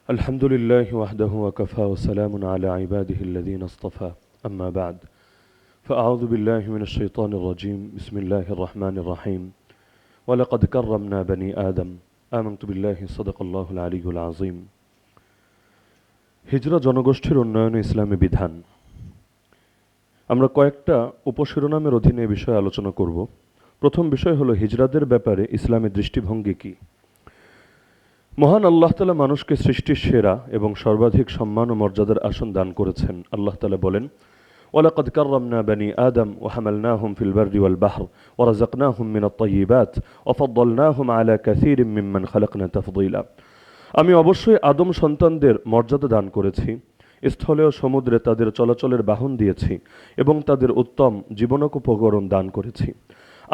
الحمد لله وحده وكفى وسلام على عباده الذين اصطفى أما بعد فأعوذ بالله من الشيطان الرجيم بسم الله الرحمن الرحيم ولقد كرمنا بني آدم آمنت بالله صدق الله العلي العظيم হিজরা জনগোষ্ঠীর উন্নয়নে ইসলামী বিধান। আমরা কয়েকটা উপশিরোনামের অধীনে এই বিষয়ে আলোচনা করব। প্রথম বিষয় হলো হিজরাদের ব্যাপারে ইসলামের দৃষ্টিভঙ্গি কি। মহান আল্লাহ তাআলা মানুষকে সৃষ্টির সেরা এবং সর্বাধিক সম্মান ও মর্যাদার আসন দান করেছেন। আল্লাহ তাআলা বলেন, ওয়ালাকাদ কাররামনা বনি আদম ওয়া হামালনাহুম ফিল বাররি ওয়াল বাহর ওয়া রাযাকনাহুম মিনাত তাইয়্যিবাত ওয়া ফাদ্দালনাহুম আলা কাসীরিম মিম্মান খালাকনা তাফদীলা। আমি অবশ্যই আদম সন্তানদের মর্যাদা দান করেছি, স্থলে ও সমুদ্রে তাদের চলাচলের বাহন দিয়েছি এবং তাদের উত্তম জীবনোপকরণ দান করেছি।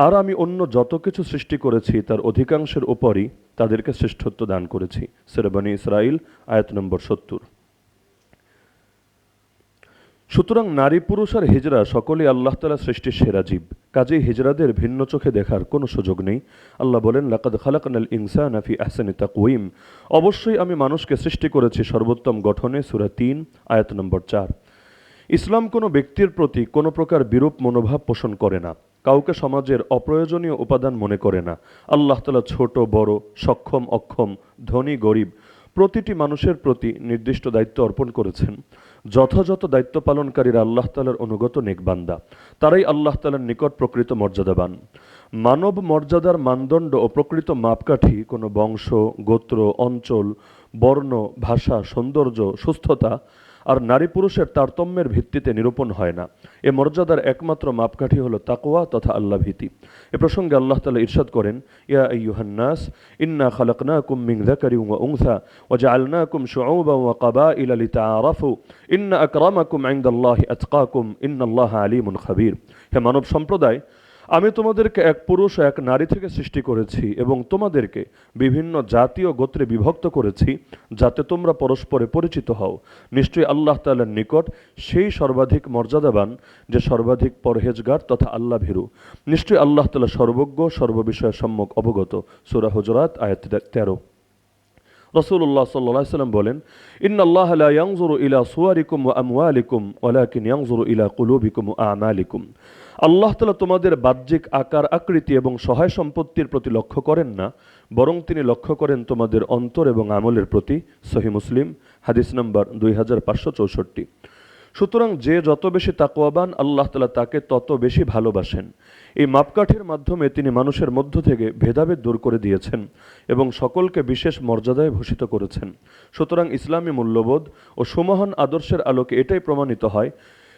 আর আমি অন্য যত কিছু সৃষ্টি করেছি তার অধিকাংশের উপরই তাদেরকে শ্রেষ্ঠত্ব দান করেছি। সূরা বনী ইসরাঈল আয়াত নম্বর ৭০। সুতরাং নারী পুরুষ আর হিজরা সকলেই আল্লাহ তাআলা সৃষ্টির সেরা জীব, কাজেই হিজরাদের ভিন্ন চোখে দেখার কোনো সুযোগ নেই। আল্লাহ বলেন, লাকাদ খালাকনাল ইনসানা ফি আহসানি তাকওয়িম। অবশ্যই আমি মানুষকে সৃষ্টি করেছি সর্বোত্তম গঠনে। সূরা ৩ আয়াত নম্বর ৪। ইসলাম কোনো ব্যক্তির প্রতি কোনো প্রকার বিরূপ মনোভাব পোষণ করে না, কাউকে সমাজের অপ্রয়োজনীয় উপাদান মনে করে না। আল্লাহ তাআলা ছোট বড়, সক্ষম অক্ষম, ধনী গরিব প্রতিটি মানুষের প্রতি নির্দিষ্ট দায়িত্ব অর্পণ করেছেন। যথাযথ দায়িত্ব পালনকারীরা আল্লাহ তাআলার অনুগত নেক বান্দা, তারাই আল্লাহ তাআলার নিকট প্রকৃত মর্যাদাবান। মানব মর্যাদার মানদণ্ড ও প্রকৃত মাপকাঠি কোনো বংশ, গোত্র, অঞ্চল, বর্ণ, ভাষা, সৌন্দর্য, সুস্থতা আর নারী পুরুষের তারতম্যের ভিত্তিতে নিরূপণ হয় না। এ মর্যাদার একমাত্র মাপকাঠি হলো তাকওয়া তথা আল্লাহ ভীতি। এ প্রসঙ্গে আল্লাহ তাআলা ইরশাদ করেন, ইয়া আইয়ুহান নাস ইন্না খালাকনাকুম মিন যাকারিন ওয়া উনসা ওয়া জাআলনাকুম শুউবান ওয়া ক্বাবাইলা লিতাআরাফু ইন্না আকরামাকুম ইনদাল্লাহি আতকাকুম ইন্নাল্লাহা আলীমুন খাবীর। হে মানব সম্প্রদায়, আমি তোমাদেরকে এক পুরুষ ও এক নারী থেকে সৃষ্টি করেছি এবং তোমাদেরকে বিভিন্ন জাতি ও গোত্রে বিভক্ত করেছি যাতে তোমরা পরস্পরে পরিচিত হও। নিশ্চয়ই আল্লাহ তাআলার নিকট সেই সর্বাধিক মর্যাদাবান যে সর্বাধিক পরহেজগার তথা আল্লাহ ভীরু। নিশ্চয়ই আল্লাহ তাআলা সর্বজ্ঞ, সর্ববিষয়ে সম্যক অবগত। সূরা হুজুরাত আয়াত ১৩। রাসূলুল্লাহ সাল্লাল্লাহু আলাইহি ওয়াসাল্লাম বলেন, ইন্নাল্লাহা লা ইয়ানজুরু ইলা সুওয়ারিকুম ওয়া আমওয়ালিকুম ওয়ালাকিন ইয়ানজুরু ইলা কুলুবিকুম ওয়া আমালিকুম। আল্লাহ তাআলা তোমাদের বাহ্যিক আকার আকৃতি এবং সহায় সম্পত্তির প্রতি লক্ষ্য করেন না, বরং তিনি লক্ষ্য করেন তোমাদের অন্তর এবং আমলের প্রতি। সহিহ মুসলিম হাদিস নম্বর 2564। সুতরাং যে যত বেশি তাকওয়াবান আল্লাহ তাআলা তাকে তত বেশি ভালোবাসেন। এই মাপকাঠির মাধ্যমে তিনি মানুষের মধ্য থেকে ভেদাভেদ দূর করে দিয়েছেন এবং সকলকে বিশেষ মর্যাদায় ভূষিত করেছেন। সুতরাং ইসলামী মূল্যবোধ ও সুমহান আদর্শের আলোকে এটাই প্রমাণিত হয়,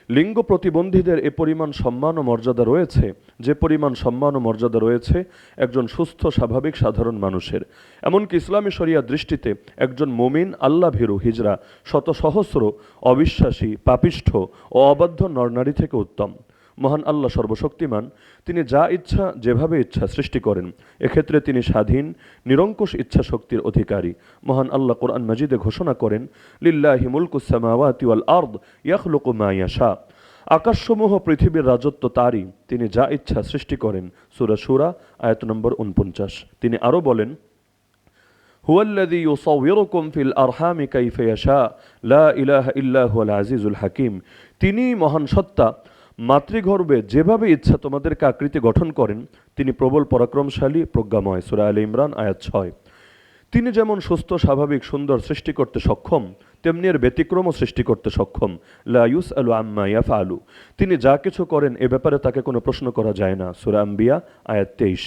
লিঙ্গ প্রতিবন্ধীদের এ পরিমাণ সম্মান ও মর্যাদা রয়েছে যে পরিমাণ সম্মান ও মর্যাদা রয়েছে একজন সুস্থ স্বাভাবিক সাধারণ মানুষের। এমনকি ইসলামী শরিয়ার দৃষ্টিতে একজন মুমিন আল্লাহ ভীরু হিজড়া শত সহস্র অবিশ্বাসী, পাপিষ্ঠ ও অবাধ্য নরনারী থেকে উত্তম। মহান আল্লাহ সর্বশক্তিমান, তিনি যা ইচ্ছা যেভাবে ইচ্ছা সৃষ্টি করেন। এক্ষেত্রে তিনি স্বাধীন নিরঙ্কুশ ইচ্ছা শক্তির অধিকারী। মহান আল্লাহ কোরআন মাজিদে ঘোষণা করেন, লিল্লাহি মুলকুস সামাওয়াতি ওয়াল আরদ ইয়াখলুকু মা ইয়াশা। আকাশসমূহ পৃথিবীর রাজত্ব তারই, তিনি যা ইচ্ছা সৃষ্টি করেন। সূরা শূরা আয়াত নম্বর ৪৯। তিনি আরও বলেন, হুয়াল্লাযী ইউসাউয়িরুকুম ফিল আরহামি কাইফা ইয়াশা লা ইলাহা ইল্লা হুয়াল আজিজুল হাকীম। তিনি মহান সত্তা, মাতৃগর্ভে যেভাবে ইচ্ছা তোমাদেরকে আকৃতি গঠন করেন, তিনি প্রবল পরাক্রমশালী, প্রজ্ঞাময়। সূরা আলে ইমরান আয়াত ৬। তিনি যেমন সুস্থ স্বাভাবিক সুন্দর সৃষ্টি করতে সক্ষম, তেমনি এর ব্যতিক্রমও সৃষ্টি করতে সক্ষম। লা ইউসআলু আম্মা ইয়াফআলু। তিনি যা কিছু করেন এ ব্যাপারে তাকে কোনো প্রশ্ন করা যায় না। সূরা আম্বিয়া আয়াত ২৩।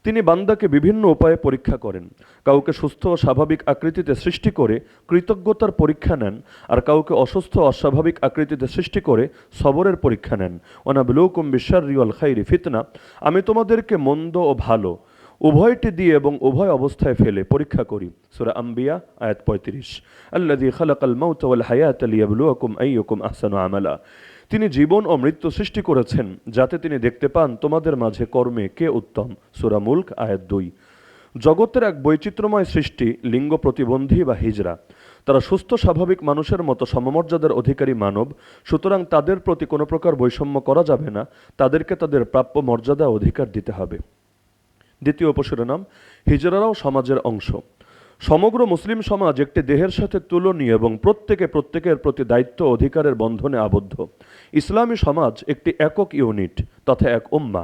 তিনি বান্দাকে বিভিন্ন উপায়ে পরীক্ষা করেন। কাউকে সুস্থ ও স্বাভাবিক আকৃতিতে সৃষ্টি করে কৃতজ্ঞতার পরীক্ষা নেন, আর কাউকে অসুস্থ অস্বাভাবিক আকৃতিতে সৃষ্টি করে সবরের পরীক্ষা নেন। ওয়ানাবলুকুম বিশাররি ওয়াল খাইরি ফিতনা। আমি তোমাদেরকে মন্দ ও ভালো উভয়টি দিয়ে এবং উভয় অবস্থায় ফেলে পরীক্ষা করি। সূরা আম্বিয়া আয়াত ৩৫। আল্লাযী খালাকাল মাউতা ওয়াল হায়াতা লিয়াবলুয়াকুম আইয়ুকুম আহসানু আমালা। তিনি জীবন ও মৃত্যু সৃষ্টি করেছেন যাতে তিনি দেখতে পান তোমাদের মাঝে কর্মে কে উত্তম। সূরা মুলক আয়াত ২। জগতের এক বৈচিত্র্যময় সৃষ্টি লিঙ্গ প্রতিবন্ধী বা হিজড়া। তারা সুস্থ স্বাভাবিক মানুষের মতো সমমর্যাদার অধিকারী মানব। সুতরাং তাদের প্রতি কোনো প্রকার বৈষম্য করা যাবে না, তাদেরকে তাদের প্রাপ্য মর্যাদা অধিকার দিতে হবে। দ্বিতীয় উপশিরোনাম, হিজড়ারাও সমাজের অংশ। সমগ্র মুসলিম সমাজ একটি দেহের সাথে তুলনীয় এবং প্রত্যেকের প্রতি দায়িত্ব অধিকারের বন্ধনে আবদ্ধ। ইসলামী সমাজ একটি একক ইউনিট তথা এক উম্মা।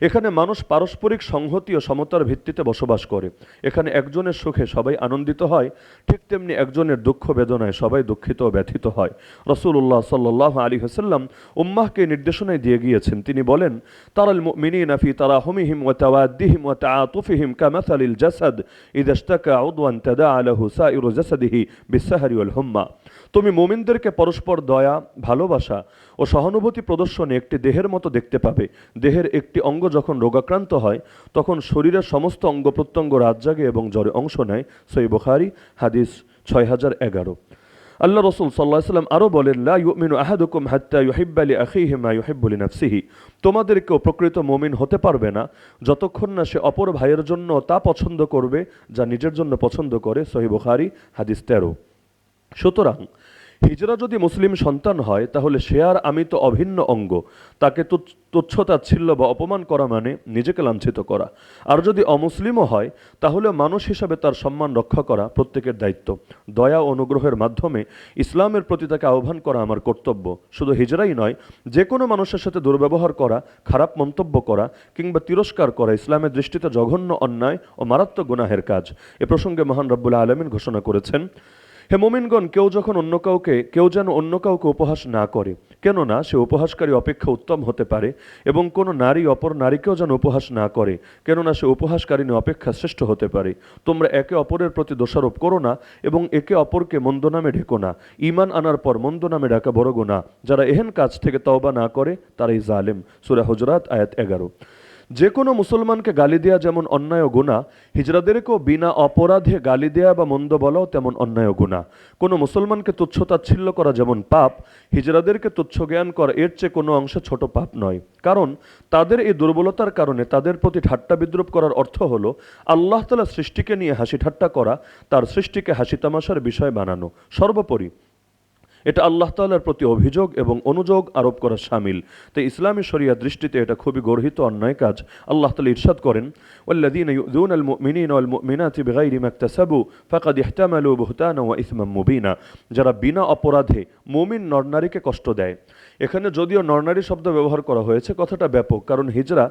এখানে মানুষ পারস্পরিক সংহতি ও সমতার ভিত্তিতে বসবাস করে। এখানে একজনের সুখে সবাই আনন্দিত হয়, ঠিক তেমনি একজনের দুঃখ বেদনায় সবাই দুঃখিত ও ব্যথিত হয়। রাসূলুল্লাহ সাল্লাল্লাহু আলাইহি ওয়াসাল্লাম উম্মাহকে নির্দেশনায় দিয়ে গিয়েছেন। তিনি বলেন, তারাল মুমিনিনা ফি তারাহুমিহিম ওয়া তাওয়াদ্দিহিম ওয়া তাআতুফিহিম কামাসালিল জাসাদ ইযা ইশতাকা উদওয়ান তাদাআ লাহু সাইরু জাসাদিহি বিসসাহরি ওয়াল হুম্মা। তুমি মুমিনদেরকে পরস্পর দয়া, ভালোবাসা ও সহানুভূতি প্রদর্শনে একটি দেহের মতো দেখতে পাবে। দেহের একটি অঙ্গ যখন রোগাক্রান্ত হয় তখন শরীরের সমস্ত অঙ্গ প্রত্যঙ্গ রাত জাগে এবং জ্বরে অংশ নেয়। সহিহ বুখারী হাদিস 6011। আল্লাহ রসুল সাল্লাল্লাহু আলাইহি ওয়াসাল্লাম আরও বলেন, লা ইউমিনু আহাদুকুম হাত্তা ইউহিব্বা লিআখিহি মা ইউহিব্বু লিনাফসিহি। তোমাদের কেউ প্রকৃত মুমিন হতে পারবে না যতক্ষণ না সে অপর ভাইয়ের জন্য তা পছন্দ করবে যা নিজের জন্য পছন্দ করে। সহিহ বুখারী হাদিস 13। সুতরাং হিজরা যদি মুসলিম সন্তান হয় তাহলে সে আর আমি তো অভিন্ন অঙ্গ। তাকে তুচ্ছতাচ্ছিল্য বা অপমান করা মানে নিজেকে লাঞ্ছিত করা। আর যদি অমুসলিমও হয় তাহলে মানুষ হিসাবে তার সম্মান রক্ষা করা প্রত্যেকের দায়িত্ব। দয়া ও অনুগ্রহের মাধ্যমে ইসলামের প্রতি তাকে আহ্বান করা আমার কর্তব্য। শুধু হিজরাই নয়, যে কোনো মানুষের সাথে দুর্ব্যবহার করা, খারাপ মন্তব্য করা কিংবা তিরস্কার করা ইসলামের দৃষ্টিতে জঘন্য অন্যায় ও মারাত্মক গুনাহের কাজ। এ প্রসঙ্গে মহান রব্বুল আলামিন ঘোষণা করেছেন, হে মুমিনগণ, কেউ যেন অন্য কাউকে উপহাস না করে, কেননা সে উপহাসকারী অপেক্ষা উত্তম হতে পারে, এবং কোনো নারী অপর নারীকেও যেন উপহাস না করে, কেননা সে উপহাসকারিণী অপেক্ষা শ্রেষ্ঠ হতে পারে। তোমরা একে অপরের প্রতি দোষারোপ করো না এবং একে অপরকে মন্দ নামে ঢেকো না। ঈমান আনার পর মন্দ নামে ডাকা বড় গুনাহ। যারা এহেন কাজ থেকে তওবা না করে তারাই জালেম। সূরা হুজুরাত আয়াত 11। যে কোনো মুসলমানকে গালি দেয়া যেমন অন্যায় ও গুনাহ, হিজড়াদেরকেও বিনা অপরাধে গালি দেয়া বা মন্দ বলাও তেমন অন্যায় ও গুনাহ। কোনো মুসলমানকে তুচ্ছতাচ্ছিল্য করা যেমন পাপ, হিজড়াদেরকে তুচ্ছ জ্ঞান করা এর চেয়ে কোনো অংশে ছোট পাপ নয়। কারণ তাদের এই দুর্বলতার কারণে তাদের প্রতি ঠাট্টা বিদ্রুপ করার অর্থ হলো আল্লাহ তাআলা সৃষ্টিকে নিয়ে হাসি ঠাট্টা করা, তার সৃষ্টিকে হাসি তামাশার বিষয় বানানো। সর্বোপরি এটা আল্লাহ তাআলার প্রতি অভিযোগ এবং অনুযোগ আরোপ করা শামিল। তাই ইসলামী শরিয়া দৃষ্টিতে এটা খুবই গর্হিত অন্যায় কাজ। আল্লাহ তাআলা ইরশাদ করেন, ওয়াল্লাযীনা ইউযুনাল মুমিনিনা ওয়াল মুমিনাতি বিগাইরি মাকতাসাবু ফাকাদ ইহতামালু বুহতানা ওয়া ইসমান মুবিনা। যারা বিনা অপরাধে মুমিন নরনারীকে কষ্ট দেয়। এখানে যদিও নরনারী শব্দ ব্যবহার করা হয়েছে, কথাটা ব্যাপক, কারণ হিজরা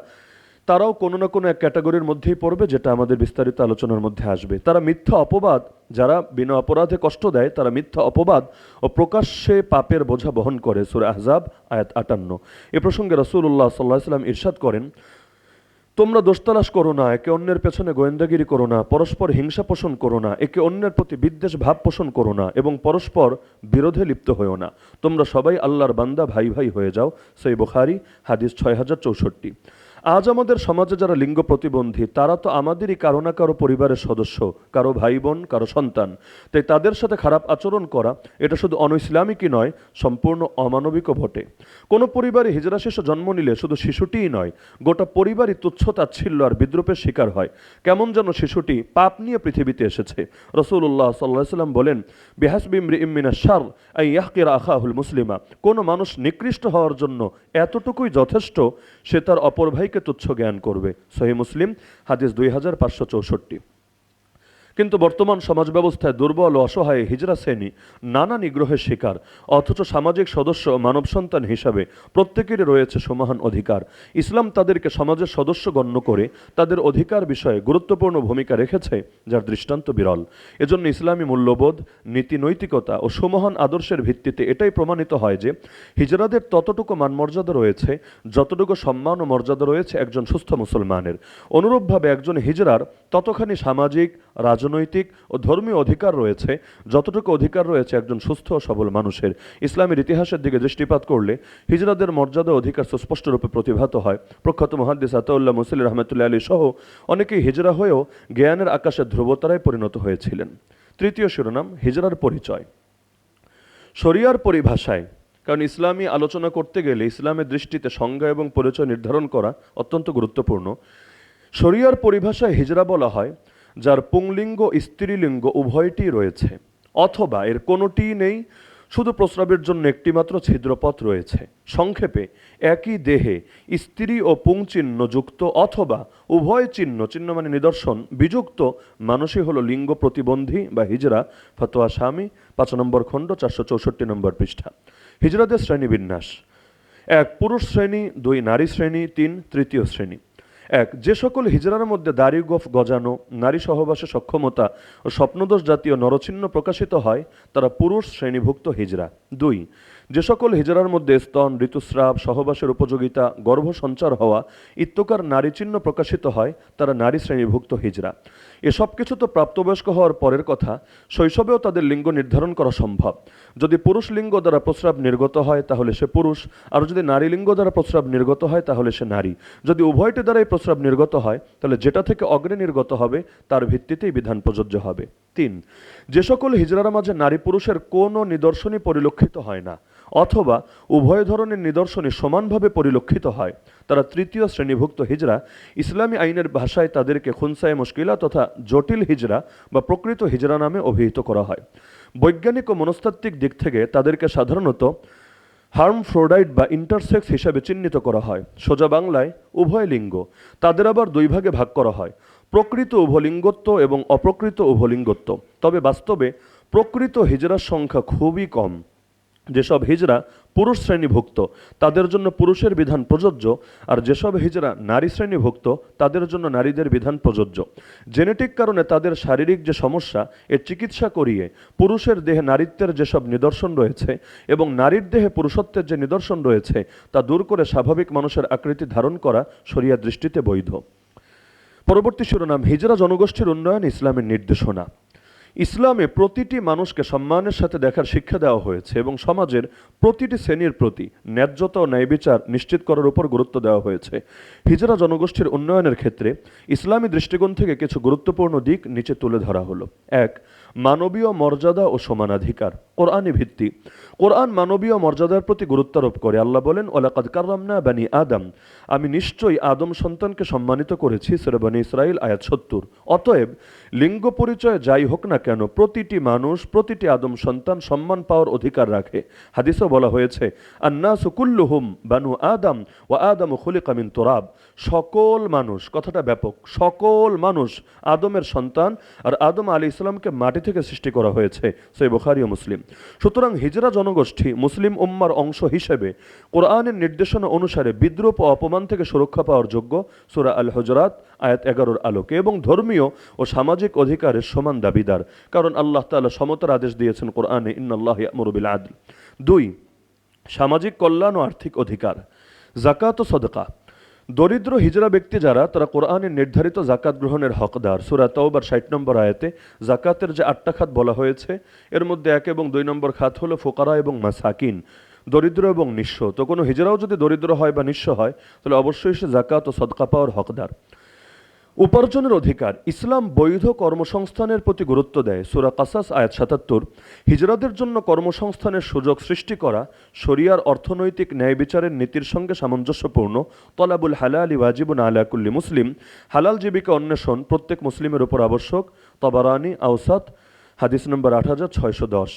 তারাও কোনো না কোনো এক ক্যাটাগরির মধ্যেই পড়বে, যেটা আমাদের বিস্তারিত আলোচনার মধ্যে আসবে। তারা মিথ্যা অপবাদ, যারা বিনা অপরাধে কষ্ট দেয় তারা মিথ্যা অপবাদ ও প্রকাশ্যে পাপের বোঝা বহন করে। সূরা আহজাব আয়াত 58। এ প্রসঙ্গে রাসূলুল্লাহ সাল্লাল্লাহু আলাইহি ওয়াসাল্লাম ইরশাদ করেন, তোমরা দোষ তালাশ করো না, একে অন্যের পেছনে গোয়েন্দাগিরি করো না, পরস্পর হিংসা পোষণ করো না, একে অন্যের প্রতি বিদ্বেষ ভাব পোষণ করো না এবং পরস্পর বিরোধে লিপ্ত হয়েও না। তোমরা সবাই আল্লাহর বান্দা, ভাই ভাই হয়ে যাও। সহিহ বুখারী হাদিস 6064। আজ আমাদের সমাজে যারা লিঙ্গ প্রতিবন্ধী তারা তো আমাদেরই কারো না কারো পরিবারের সদস্য, কারো ভাই বোন, কারো সন্তান। তাই তাদের সাথে খারাপ আচরণ করা এটা শুধু অনৈসলামিকই নয়, সম্পূর্ণ অমানবিকও বটে। কোনো পরিবারে হিজরা শিশু জন্ম নিলে শুধু শিশুটিই নয়, গোটা পরিবারই তুচ্ছ-তাচ্ছিল্য আর বিদ্রূপের শিকার হয়। কেমন যেন শিশুটি পাপ নিয়ে পৃথিবীতে এসেছে। রাসূলুল্লাহ সাল্লাল্লাহু আলাইহি ওয়াসাল্লাম বলেন, বিহাসবি ইমরিইম মিনাশ শার আন ইয়াহকিরা আখাহুল মুসলিমা। কোনো মানুষ নিকৃষ্ট হওয়ার জন্য এতটুকুই যথেষ্ট, সে তার অপর ভাইকে তুচ্ছ জ্ঞান করবে। সহিহ মুসলিম হাদিস 2564। কিন্তু বর্তমান সমাজ ব্যবস্থায় দুর্বল ও অসহায় হিজরা শ্রেণী নানা নিগ্রহের শিকার, অথচ সামাজিক সদস্য মানব সন্তান হিসাবে প্রত্যেকেরই রয়েছে সমান অধিকার। ইসলাম তাদেরকে সমাজের সদস্য গণ্য করে তাদের অধিকার বিষয়ে গুরুত্বপূর্ণ ভূমিকা রেখেছে, যার দৃষ্টান্ত বিরল। এজন্য ইসলামী মূল্যবোধ, নীতি নৈতিকতা ও সুমহান আদর্শের ভিত্তিতে এটাই প্রমাণিত হয় যে হিজরাদের ততটুকু মানমর্যাদা রয়েছে যতটুকু সম্মান ও মর্যাদা রয়েছে একজন সুস্থ মুসলমানের। অনুরূপভাবে একজন হিজরার ততখানি সামাজিক, রাজনৈতিক ও ধর্মীয় অধিকার রয়েছে যতটুকু অধিকার রয়েছে একজন সুস্থ ও সবল মানুষের। ইসলামের ইতিহাসের দিকে দৃষ্টিপাত করলে হিজরাদের মর্যাদা অধিকার সুস্পষ্টরূপে প্রতিভাত হয়। প্রখ্যাত মুহাদ্দিস আতাউল্লাহ মুসলি রহমতুল্লাহ আলী সহ অনেকেই হিজরা হয়েও জ্ঞানের আকাশে ধ্রুবতারায় পরিণত হয়েছিলেন। তৃতীয় শিরোনাম, হিজরার পরিচয়। শরিয়ার পরিভাষায়, কারণ ইসলামী আলোচনা করতে গেলে ইসলামের দৃষ্টিতে সংজ্ঞা এবং পরিচয় নির্ধারণ করা অত্যন্ত গুরুত্বপূর্ণ। শরিয়ার পরিভাষায় হিজরা বলা হয় যার পুংলিঙ্গ স্ত্রীলিঙ্গ উভয়টি রয়েছে, অথবা এর কোনোটিই নেই, শুধু প্রস্রাবের জন্য একটিমাত্র ছিদ্রপথ রয়েছে। সংক্ষেপে, একই দেহে স্ত্রী ও পুংচিহ্ন যুক্ত অথবা উভয় চিহ্ন চিহ্ন মানে নিদর্শন বিযুক্ত মানুষই হলো লিঙ্গ প্রতিবন্ধী বা হিজড়া। ফতোয়া শামী 5 নম্বর খণ্ড 464 নম্বর পৃষ্ঠা। হিজড়াদের শ্রেণীবিন্যাস: 1 পুরুষ শ্রেণী, 2 নারী শ্রেণী, 3 তৃতীয় শ্রেণী। 1 যে সকল হিজড়ার মধ্যে দাড়ি গোঁফ গজানো, নারী সহবাসে সক্ষমতা ও স্বপ্নদোষ জাতীয় নরচিহ্ন প্রকাশিত হয় তারা পুরুষ শ্রেণীভুক্ত হিজড়া। 2 যে সকল হিজড়ার মধ্যে স্তন, ঋতুস্রাব, সহবাসের উপযোগিতা, গর্ভ সঞ্চার হওয়া ইত্যকার নারী চিহ্ন প্রকাশিত হয় তারা নারী শ্রেণীভুক্ত হিজড়া। এসব কিছু তো প্রাপ্তবয়স্ক হওয়ার পরের কথা, শৈশবেও তাদের লিঙ্গ নির্ধারণ করা সম্ভব। যদি পুরুষ লিঙ্গ দ্বারা প্রস্রাব নির্গত হয় তাহলে সে পুরুষ, আর যদি নারী লিঙ্গ দ্বারা প্রস্রাব নির্গত হয় তাহলে সে নারী। যদি উভয়টি দ্বারাই প্রস্রাব নির্গত হয় তাহলে যেটা থেকে অগ্রে নির্গত হবে তার ভিত্তিতেই বিধান প্রযোজ্য হবে। 3 যে সকল হিজড়ার মাঝে নারী পুরুষের কোনো নিদর্শনই পরিলক্ষিত হয় না অথবা উভয় ধরনের নিদর্শনই সমানভাবে পরিলক্ষিত হয় তারা তৃতীয় শ্রেণীভুক্ত হিজড়া। ইসলামী আইনের ভাষায় তাদেরকে খুনসায়ে মুশকিলা তথা জটিল হিজড়া বা প্রকৃত হিজড়া নামে অভিহিত করা হয়। বৈজ্ঞানিক ও মনস্তাত্ত্বিক দিক থেকে তাদেরকে সাধারণত হার্মফ্রোডাইট বা ইন্টারসেক্স হিসাবে চিহ্নিত করা হয়। সোজা বাংলায় উভয় লিঙ্গ। তাদের আবার 2 ভাগে ভাগ করা হয়: প্রকৃত উভলিঙ্গত্ব এবং অপ্রকৃত উভলিঙ্গত্ব। তবে বাস্তবে প্রকৃত হিজড়ার সংখ্যা খুবই কম। যেসব হিজড়া পুরুষ শ্রেণীভুক্ত তাদের জন্য পুরুষের বিধান প্রযোজ্য, আর যেসব হিজড়া নারী শ্রেণীভুক্ত তাদের জন্য নারীদের বিধান প্রযোজ্য। জেনেটিক কারণে তাদের শারীরিক যে সমস্যা এর চিকিৎসা করিয়ে পুরুষের দেহে নারীত্বের যেসব নিদর্শন রয়েছে এবং নারীর দেহে পুরুষত্বের যে নিদর্শন রয়েছে তা দূর করে স্বাভাবিক মানুষের আকৃতি ধারণ করা শরিয়া দৃষ্টিতে বৈধ। পরবর্তী শিরোনাম: হিজড়া জনগোষ্ঠীর উন্নয়ন ইসলামের নির্দেশনা। ইসলামে প্রতিটি মানুষকে সম্মানের সাথে দেখার শিক্ষা দেওয়া হয়েছে এবং সমাজের প্রতিটি শ্রেণীর প্রতি ন্যায্যতা ও ন্যায়বিচার নিশ্চিত করার উপর গুরুত্ব দেওয়া হয়েছে। হিজড়া জনগোষ্ঠীর উন্নয়নের ক্ষেত্রে ইসলামী দৃষ্টিকোণ থেকে কিছু গুরুত্বপূর্ণ দিক নিচে তুলে ধরা হলো। 1 মানবীয় মর্যাদা ও সমানাধিকার। কোরআনী ভিত্তি। কোরআন মানবীয় মর্যাদার প্রতি গুরুত্বারোপ করে। আল্লাহ বলেন, ওয়ালাকাদ কাররামনা বানি আদম, আমি নিশ্চয়ই আদম সন্তানকে সম্মানিত করেছি। সূরা বনী ইসরাঈল আয়াত 70। অতএব লিঙ্গ পরিচয় যাই হোক না কেন প্রতিটি মানুষ, প্রতিটি আদম সন্তান সম্মান পাওয়ার অধিকার রাখে। হাদিসেও বলা হয়েছে, আন্নাসু কুল্লুহুম বানু আদম ওয়া আদমু খুলিকা মিন তুরাব। সকল মানুষ, কথাটা ব্যাপক, সকল মানুষ আদমের সন্তান, আর আদম আলাইহিস সালামকে মাটি থেকে সৃষ্টি করা হয়েছে। সহিহ বুখারী ও মুসলিম। সুতরাং হিজড়া জনগোষ্ঠী মুসলিম উম্মার অংশ হিসেবে কোরআনের নির্দেশনা অনুসারে বিদ্রূপ ও অপমান থেকে সুরক্ষা পাওয়ার যোগ্য। সূরা আল হুজুরাত আয়াত 11-র আলোকে, এবং ধর্মীয় ও সামাজিক অধিকারের সমান দাবিদার, কারণ আল্লাহ তাআলা সমতার আদেশ দিয়েছেন কোরআনে, ইন্নাল্লাহা ইয়া'মুরু বিল আদল। 2 সামাজিক কল্যাণ ও আর্থিক অধিকার। যাকাত ও সদকা। দরিদ্র হিজড়া ব্যক্তি যারা, তারা কোরআনের নির্ধারিত জাকাত গ্রহণের হকদার। সূরা তাওবার 60 নম্বর আয়াতে জাকাতের যে 8টা খাত বলা হয়েছে এর মধ্যে 1 এবং 2 নম্বর খাত হলো ফুকারা এবং মাসাকিন, দরিদ্র এবং নিঃস্ব। তো কোনো হিজড়াও যদি দরিদ্র হয় বা নিঃস্ব হয় তাহলে অবশ্যই সে জাকাত ও সদকা পাওয়ার হকদার। উপার্জনের অধিকার। ইসলাম বৈধ কর্মসংস্থানের প্রতি গুরুত্ব দেয়। সূরা কাসাস আয়াত 77। হিজড়াদের জন্য কর্মসংস্থানের সুযোগ সৃষ্টি করা শরিয়ার অর্থনৈতিক ন্যায় বিচারের নীতির সঙ্গে সামঞ্জস্যপূর্ণ। তলাবুল হালালি ওয়াজিবুন আলা কুল্লি মুসলিম। হালাল জীবিকা অন্বেষণ প্রত্যেক মুসলিমের উপর আবশ্যক। তাবারানী আওসাত হাদিস নম্বর 8610।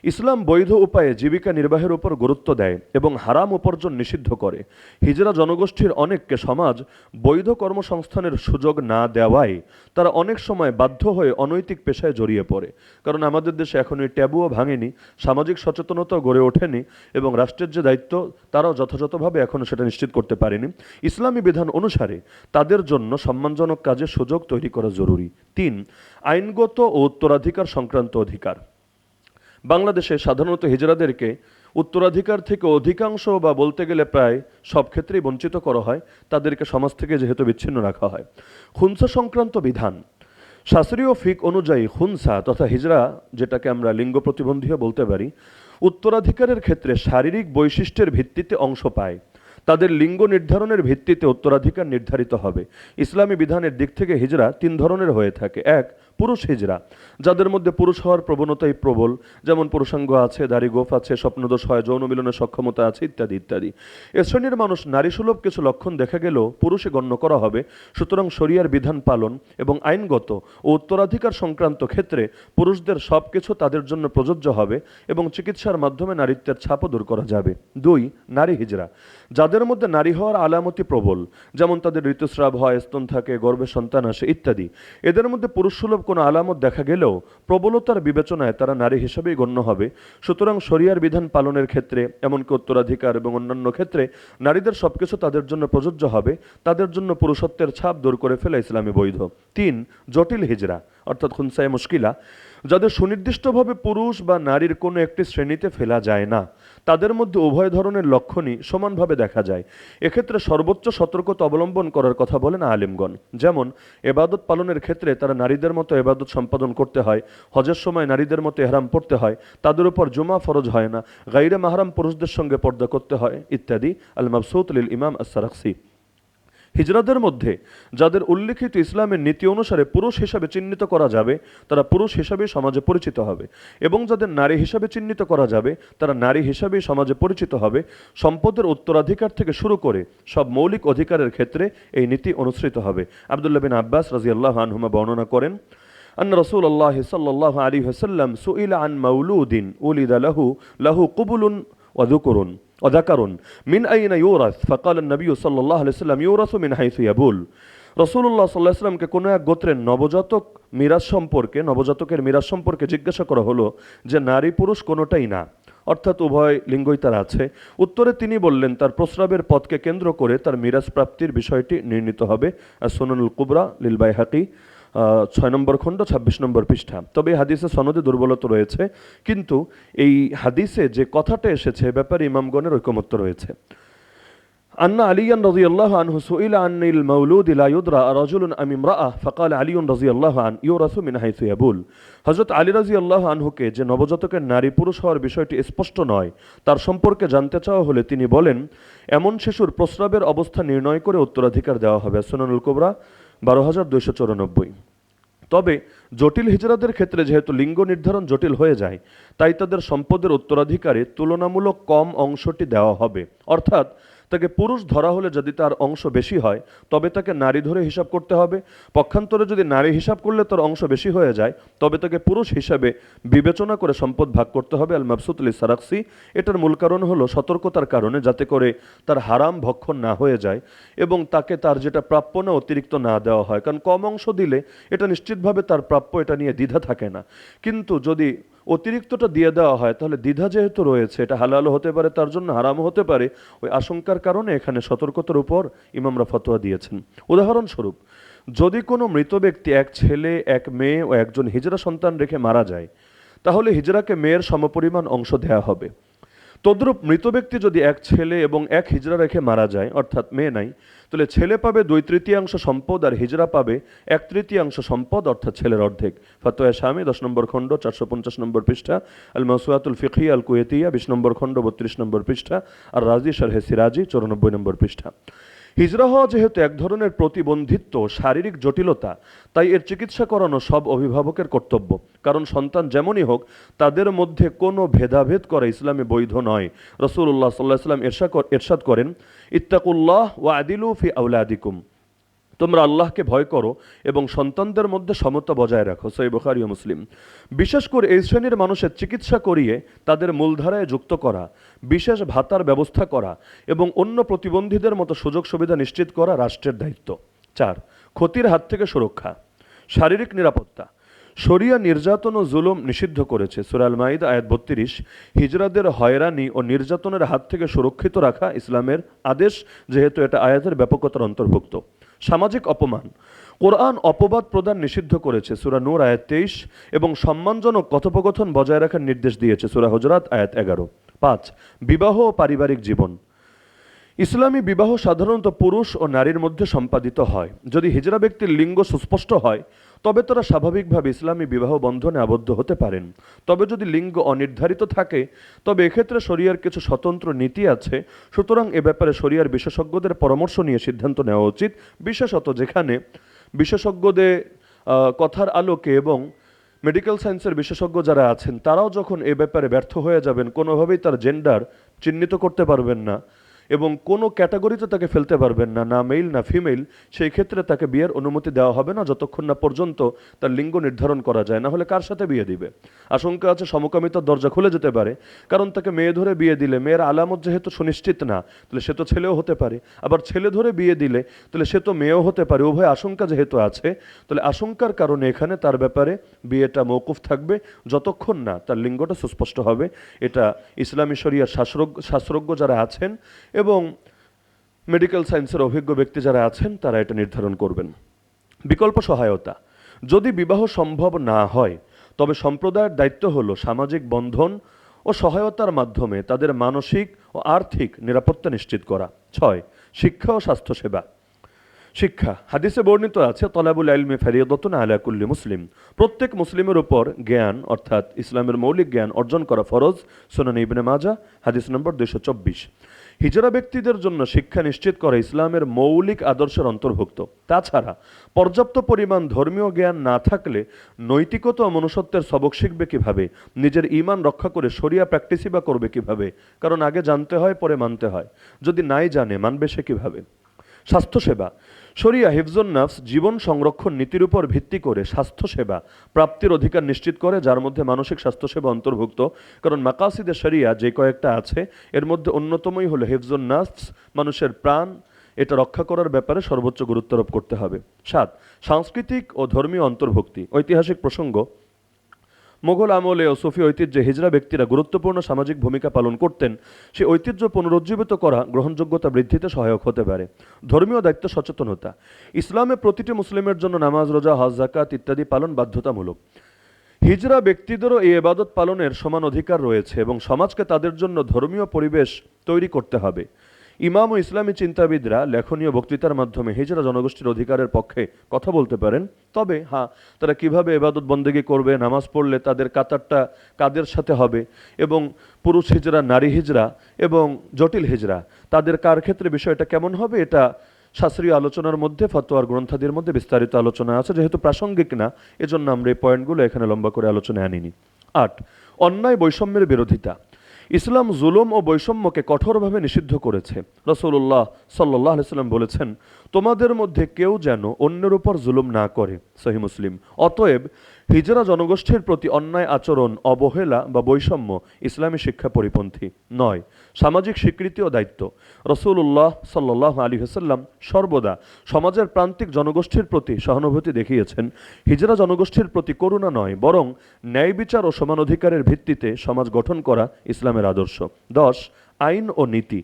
ইসলাম বৈধ উপায়ে জীবিকা নির্বাহের উপর গুরুত্ব দেয় এবং হারাম উপার্জন নিষিদ্ধ করে। হিজড়া জনগোষ্ঠীর অনেককে সমাজ বৈধ কর্মসংস্থানের সুযোগ না দেওয়ায় তারা অনেক সময় বাধ্য হয়ে অনৈতিক পেশায় জড়িয়ে পড়ে। কারণ আমাদের দেশে এখন এই ট্যাবুও ভাঙেনি, সামাজিক সচেতনতাও গড়ে ওঠেনি, এবং রাষ্ট্রের যে দায়িত্ব তারাও যথাযথভাবে এখনও সেটা নিশ্চিত করতে পারেনি। ইসলামী বিধান অনুসারে তাদের জন্য সম্মানজনক কাজের সুযোগ তৈরি করা জরুরি। 3 আইনগত ও উত্তরাধিকার সংক্রান্ত অধিকার। বাংলাদেশে সাধারণত হিজড়াদেরকে উত্তরাধিকার থেকে অধিকাংশ বা বলতে গেলে প্রায় সব ক্ষেত্রেই বঞ্চিত করা হয়, তাদেরকে সমাজ থেকে যেহেতু বিচ্ছিন্ন রাখা হয়। খুনসা সংক্রান্ত বিধান। শাস্ত্রীয় ফিক অনুযায়ী খুনসা তথা হিজড়া, যেটাকে আমরা লিঙ্গ প্রতিবন্ধীও বলতে পারি, উত্তরাধিকারের ক্ষেত্রে শারীরিক বৈশিষ্ট্যের ভিত্তিতে অংশ পায়। তাদের লিঙ্গ নির্ধারণের ভিত্তিতে উত্তরাধিকার নির্ধারিত হবে। ইসলামী বিধানের দিক থেকে হিজড়া 3 ধরনের হয়ে থাকে। 1 পুরুষ হিজরা, যাদের মধ্যে পুরুষ হওয়ার প্রবণতাই প্রবল, যেমন পুরুষাঙ্গ আছে, দাড়ি গোফ আছে, স্বপ্নদোষ হয়, যৌন মিলনের সক্ষমতা আছে, ইত্যাদি ইত্যাদি। এ শ্রেণীর মানুষ নারীসুলভ কিছু লক্ষণ দেখা গেলেও পুরুষে গণ্য করা হবে। সুতরাং শরিয়ার বিধান পালন এবং আইনগত ও উত্তরাধিকার সংক্রান্ত ক্ষেত্রে পুরুষদের সব কিছু তাদের জন্য প্রযোজ্য হবে এবং চিকিৎসার মাধ্যমে নারীত্বের ছাপও দূর করা যাবে। 2. নারী হিজরা, যাদের মধ্যে নারী হওয়ার আলামতি প্রবল, যেমন তাদের ঋতুস্রাব হয়, স্তন থাকে, গর্ভে সন্তান আসে ইত্যাদি। এদের মধ্যে পুরুষসুলভ কোনো আলামত দেখা গেলেও প্রবলতার বিবেচনায় তারা নারী হিসেবেই গণ্য হবে। সুতরাং শরিয়ার বিধান পালনের ক্ষেত্রে, এমনকি উত্তরাধিকার এবং অন্যান্য ক্ষেত্রে নারীদের সবকিছু তাদের জন্য প্রযোজ্য হবে। তাদের জন্য পুরুষত্বের ছাপ দূর করে ফেলা ইসলামে বৈধ। 3. জটিল হিজরা অর্থাৎ খুনসায়ে মুশকিলা, যাদের সুনির্দিষ্টভাবে পুরুষ বা নারীর কোনো একটি শ্রেণীতে ফেলা যায় না, তাদের মধ্যে উভয় ধরনের লক্ষণই সমানভাবে দেখা যায়। এক্ষেত্রে সর্বোচ্চ সতর্কতা অবলম্বন করার কথা বলেন আলেমগণ। যেমন এবাদত পালনের ক্ষেত্রে তারা নারীদের মতো এবাদত সম্পাদন করতে হয়, হজের সময় নারীদের মতো এহরাম পড়তে হয়, তাদের উপর জুমা ফরজ হয় না, গাইরে মাহরাম পুরুষদের সঙ্গে পর্দা করতে হয় ইত্যাদি। আল মাবসুত লিল ইমাম আস-সারাখসি। হিজরাদের মধ্যে যাদের উল্লেখিত ইসলামের নীতি অনুসারে পুরুষ হিসাবে চিহ্নিত করা যাবে তারা পুরুষ হিসাবে সমাজে পরিচিত হবে, এবং যাদের নারী হিসাবে চিহ্নিত করা যাবে তারা নারী হিসাবেই সমাজে পরিচিত হবে। সম্পদের উত্তরাধিকার থেকে শুরু করে সব মৌলিক অধিকারের ক্ষেত্রে এই নীতি অনুসৃত হবে। আব্দুল্লাহ বিন আব্বাস রাদিয়াল্লাহু আনহুমা বর্ণনা করেন, আন রাসূলুল্লাহ সাল্লাল্লাহু আলাইহি ওয়াসাল্লাম সুইলা আন মাউলুদিন উলিদা লাহু কুবুলুন ওয়া যুকুরুন وذكر من أين يورث فقال النبي صلى الله عليه وسلم يورث من حيث يبول। রাসূলুল্লাহ সাল্লাল্লাহু আলাইহি ওয়াসাল্লামকে কোনো এক গোত্রের নবজাতকের মিরাস সম্পর্কে জিজ্ঞাসা করা হলো যে নারী পুরুষ কোনোটাই না, অর্থাৎ উভয় লিঙ্গই তার আছে। উত্তরে তিনি বললেন তার প্রস্রাবের পথকে কেন্দ্র করে তার মিরাস প্রাপ্তির বিষয়টি নির্ণীত হবে। আর সুনানুল কুবরা লিল বাইহাকি 6 নম্বর খণ্ড 26 নম্বর পৃষ্ঠা। তবে এই হাদিসে সনদে দুর্বলতা রয়েছে, কিন্তু এই হাদিসে যে কথাটা এসেছে ব্যাপারে ইমামগণের ঐকমত্য রয়েছে। আন্না আলিয়ান রাদিয়াল্লাহু আনহু সুইলা আনিল মাউলুদ লা ইউদরা রাজুলুন আম ইমরাআহ ফাকাল আলিউন রাদিয়াল্লাহু আন ইউরাসু মিন হাইসু ইয়াবুল। হযরত আলী রাদিয়াল্লাহু আনহুকে যে নবজাতকের নারী পুরুষ হওয়ার বিষয়টি স্পষ্ট নয় তার সম্পর্কে জানতে চাওয়া হলে তিনি বলেন এমন শিশুর প্রস্রাবের অবস্থা নির্ণয় করে উত্তরাধিকার দেওয়া হবে। সুনানুল কুবরা 12294। তবে জটিল হিজরাদের ক্ষেত্রে যেহেতু লিঙ্গ নির্ধারণ জটিল হয়ে যায়, তাই তাদের সম্পদের উত্তরাধিকারে তুলনামূলক কম অংশটি দেওয়া হবে। অর্থাৎ তাকে পুরুষ ধরা হলে যদি তার অংশ বেশি হয় তবে তাকে নারী ধরে হিসাব করতে হবে। পক্ষান্তরে যদি নারী হিসাব করলে তার অংশ বেশি হয়ে যায় তবে তাকে পুরুষ হিসাবে বিবেচনা করে সম্পদ ভাগ করতে হবে। আল মাবসুত লিস সারাখসি। এটার মূল কারণ হলো সতর্কতার কারণে, যাতে করে তার হারাম ভক্ষণ না হয়ে যায় এবং তাকে তার যেটা প্রাপ্য না অতিরিক্ত না দেওয়া হয়। কারণ কম অংশ দিলে এটা নিশ্চিতভাবে তার প্রাপ্য, এটা নিয়ে দ্বিধা থাকে না। কিন্তু যদি অতিরিক্তটা দিয়ে দেওয়া হয় তাহলে দ্বিধা যেহেতু রয়েছে, এটা হালালও হতে পারে তার জন্য, হারামও হতে পারে, ওই আশঙ্কার কারণে এখানে সতর্কতার উপর ইমামরা ফতোয়া দিয়েছেন। উদাহরণস্বরূপ, যদি কোনো মৃত ব্যক্তি এক ছেলে, এক মেয়ে ও একজন হিজরা সন্তান রেখে মারা যায় তাহলে হিজরাকে মেয়ের সমপরিমাণ অংশ দেওয়া হবে। তদ্রূপ মৃত ব্যক্তি যদি এক ছেলে এবং এক হিজরা রেখে মারা যায়, অর্থাৎ মেয়ে নাই, তাহলে ছেলে পাবে 2/3 সম্পদ আর হিজরা পাবে 1/3 সম্পদ, অর্থাৎ ছেলের অর্ধেক। ফতোয়া শামী 10 নম্বর খণ্ড 450 নম্বর পৃষ্ঠা, আল মাওসুআতুল ফিকহিয়া আল কুয়েতিয়া 20 নম্বর খণ্ড 32 নম্বর পৃষ্ঠা, আর রাজি শারহে সিরাজি 94 নম্বর পৃষ্ঠা। হিজরা হওয়া যেহেতু এক ধরনের প্রতিবন্ধিত্ব, শারীরিক জটিলতা, তাই এর চিকিৎসা করানো সব অভিভাবকের কর্তব্য। কারণ সন্তান যেমনই হোক তাদের মধ্যে কোনো ভেদাভেদ করা ইসলামে বৈধ নয়। রাসূলুল্লাহ সাল্লাল্লাহু আলাইহি ওয়াসাল্লাম ইরশাদ করেন, ইত্তাকুল্লাহ ওয়া আদিলু ফি আওলাদিকুম, তোমরা আল্লাহকে ভয় করো এবং সন্তানদের মধ্যে সমতা বজায় রাখো। সহিহ বুখারী ও মুসলিম। বিশেষ করে এই শ্রেণীর মানুষের চিকিৎসা করিয়ে তাদের মূলধারায় যুক্ত করা, বিশেষ ভাতার ব্যবস্থা করা এবং অন্য প্রতিবন্ধীদের মতো সুযোগ সুবিধা নিশ্চিত করা রাষ্ট্রের দায়িত্ব। 4. ক্ষতির হাত থেকে সুরক্ষা, শারীরিক নিরাপত্তা। শরিয়া নির্যাতন ও জুলুম নিষিদ্ধ করেছে। সূরা আল মাইদা আয়াত 32। হিজরাদের হয়রানি ও নির্যাতনের হাত থেকে সুরক্ষিত রাখা ইসলামের আদেশ, যেহেতু এটা আয়াতের ব্যাপকতার অন্তর্ভুক্ত। সামাজিক অপমান, কোরআন অপবাদ প্রদান নিষিদ্ধ করেছে। সূরা নূর আয়াত 23 এবং সম্মানজনক কথোপকথন বজায় রাখার নির্দেশ দিয়েছে। সূরা হুজরাত আয়াত 11। 5. বিবাহ ও পারিবারিক জীবন। ইসলামী বিবাহ সাধারণত পুরুষ ও নারীর মধ্যে সম্পাদিত হয়। যদি হিজরা ব্যক্তির লিঙ্গ সুস্পষ্ট হয় তবে তারা স্বাভাবিকভাবে ইসলামী বিবাহ বন্ধনে আবদ্ধ হতে পারেন। তবে যদি লিঙ্গ অনির্ধারিত থাকে তবে এক্ষেত্রে শরিয়ার কিছু স্বতন্ত্র নীতি আছে। সুতরাং এ ব্যাপারে শরিয়ার বিশেষজ্ঞদের পরামর্শ নিয়ে সিদ্ধান্ত নেওয়া উচিত, বিশেষত যেখানে বিশেষজ্ঞদের কথার আলোকে এবং মেডিকেল সায়েন্সের বিশেষজ্ঞ যারা আছেন তারাও যখন এ ব্যাপারে ব্যর্থ হয়ে যাবেন, কোনোভাবেই তার জেন্ডার চিহ্নিত করতে পারবেন না এবং কোনো ক্যাটাগরিতে তাকে ফেলতে পারবেন না, না মেল না ফিমেল, সেই ক্ষেত্রে তাকে বিয়ের অনুমতি দেওয়া হবে না যতক্ষণ না পর্যন্ত তার লিঙ্গ নির্ধারণ করা যায়। না হলে কার সাথে বিয়ে দিবে? আশঙ্কা আছে সমকামিতার দরজা খুলে যেতে পারে, কারণ তাকে মেয়ে ধরে বিয়ে দিলে মেয়ের আলামত যেহেতু সুনিশ্চিত না, তাহলে সে তো ছেলেও হতে পারে, আবার ছেলে ধরে বিয়ে দিলে তাহলে সে তো মেয়েও হতে পারে। উভয় আশঙ্কা যেহেতু আছে, তাহলে আশঙ্কার কারণে এখানে তার ব্যাপারে বিয়েটা মওকুফ থাকবে যতক্ষণ না তার লিঙ্গটা সুস্পষ্ট হবে। এটা ইসলামী শরিয়ার শাস্ত্রজ্ঞ যারা আছেন এবং মেডিকেল সায়েন্সের অভিজ্ঞ ব্যক্তি যারা আছেন তারা এটা নির্ধারণ করবেন। বিকল্প সহায়তা: যদি বিবাহ সম্ভব না হয় তবে সম্প্রদায়ের দায়িত্ব হলো সামাজিক বন্ধন ও সহায়তার মাধ্যমে তাদের মানসিক ও আর্থিক নিরাপত্তা নিশ্চিত করা। 6. শিক্ষা ও স্বাস্থ্যসেবা। শিক্ষা: হাদিসে বর্ণিত আছে, তলাবুল ইলমি ফারিয়াদাতুন আলা কুল্লি মুসলিম, প্রত্যেক মুসলিমের উপর জ্ঞান অর্থাৎ ইসলামের মৌলিক জ্ঞান অর্জন করা ফরজ। সুনান ইবনে মাজাহ হাদিস নম্বর 224। হিজরা ব্যক্তিদের জন্য শিক্ষা নিশ্চিত করা ইসলামের মৌলিক আদর্শের অন্তর্ভুক্ত। তাছাড়া পর্যাপ্ত পরিমাণ ধর্মীয় জ্ঞান না থাকলে নৈতিকতা ও মনুষ্যত্বের সবক শিখবে কিভাবে, নিজের ঈমান রক্ষা করে শরিয়া প্র্যাকটিসই বা করবে কিভাবে? কারণ আগে জানতে হয়, পরে মানতে হয়। যদি নাই জানে, মানবে সে কিভাবে? স্বাস্থ্যসেবা: শরিয়া হিফজুন নাফস জীবন সংরক্ষণ নীতির উপর ভিত্তি করে স্বাস্থ্যসেবা প্রাপ্তির অধিকার নিশ্চিত করে, যার মধ্যে মানসিক স্বাস্থ্যসেবা অন্তর্ভুক্ত। কারণ মাকাসিদে শরিয়া যে কয়েকটা আছে এর মধ্যে অন্যতমই হলো হিফজুন নাফস, মানুষের প্রাণ এটা রক্ষা করার ব্যাপারে সর্বোচ্চ গুরুত্ব আরোপ করতে হবে। 7. সাংস্কৃতিক ও ধর্মীয় অন্তর্ভুক্তি। ঐতিহাসিক প্রসঙ্গ: মোগল আমলে ও সুফি ঐতিহ্যে হিজরা ব্যক্তিরা গুরুত্বপূর্ণ সামাজিক ভূমিকা পালন করতেন। সেই ঐতিহ্য পুনরুজ্জীবিত করা গ্রহণযোগ্যতা বৃদ্ধিতে সহায়ক হতে পারে। ধর্মীয় দায়িত্ব সচেতনতা: ইসলামে প্রতিটি মুসলিমের জন্য নামাজ, রোজা, হজ, যাকাত ইত্যাদি পালন বাধ্যতামূলক। হিজরা ব্যক্তিদেরও এই ইবাদত পালনের সমান অধিকার রয়েছে এবং সমাজকে তাদের জন্য ধর্মীয় পরিবেশ তৈরি করতে হবে। ইমাম ও ইসলামী চিন্তাবিদরা লেখনীয় বক্তৃতার মাধ্যমে হিজরা জনগোষ্ঠীর অধিকারের পক্ষে কথা বলতে পারেন। তবে হ্যাঁ, তারা কিভাবে ইবাদত বন্দেগী করবে, নামাজ পড়লে তাদের কাতারটা কাদের সাথে হবে এবং পুরুষ হিজরা, নারী হিজরা এবং জটিল হিজরা তাদের কার ক্ষেত্রে বিষয়টা কেমন হবে, এটা শাস্ত্রীয় আলোচনার মধ্যে, ফতোয়ার গ্রন্থাদির মধ্যে বিস্তারিত আলোচনা আছে। যেহেতু প্রাসঙ্গিক না, এজন্য আমরা এই পয়েন্টগুলো এখানে লম্বা করে আলোচনায় আনিনি। 8. অন্যায় বৈষম্যের বিরোধিতা। ইসলাম জুলুম ও বৈষম্যকে কঠোরভাবে নিষিদ্ধ করেছে। রাসূলুল্লাহ সাল্লাল্লাহু আলাইহি ওয়াসাল্লাম বলেছেন, তোমাদের মধ্যে কেউ যেন অন্যের উপর জুলুম না করে। সহিহ মুসলিম। অতএব হিজরা জনগোষ্ঠীর প্রতি অন্যায় আচরণ, অবহেলা বা বৈষম্য ইসলামী শিক্ষা পরিপন্থী নয়। সামাজিক স্বীকৃতি ও দায়িত্ব। রাসূলুল্লাহ সাল্লাল্লাহু আলাইহি ওয়াসাল্লাম সর্বদা সমাজের প্রান্তিক জনগোষ্ঠীর প্রতি সহানুভূতি দেখিয়েছেন। হিজরা জনগোষ্ঠীর প্রতি করুণা নয়, বরং ন্যায় বিচার ও সমান অধিকারের ভিত্তিতে সমাজ গঠন করা ইসলামের আদর্শ। 10. আইন ও নীতি।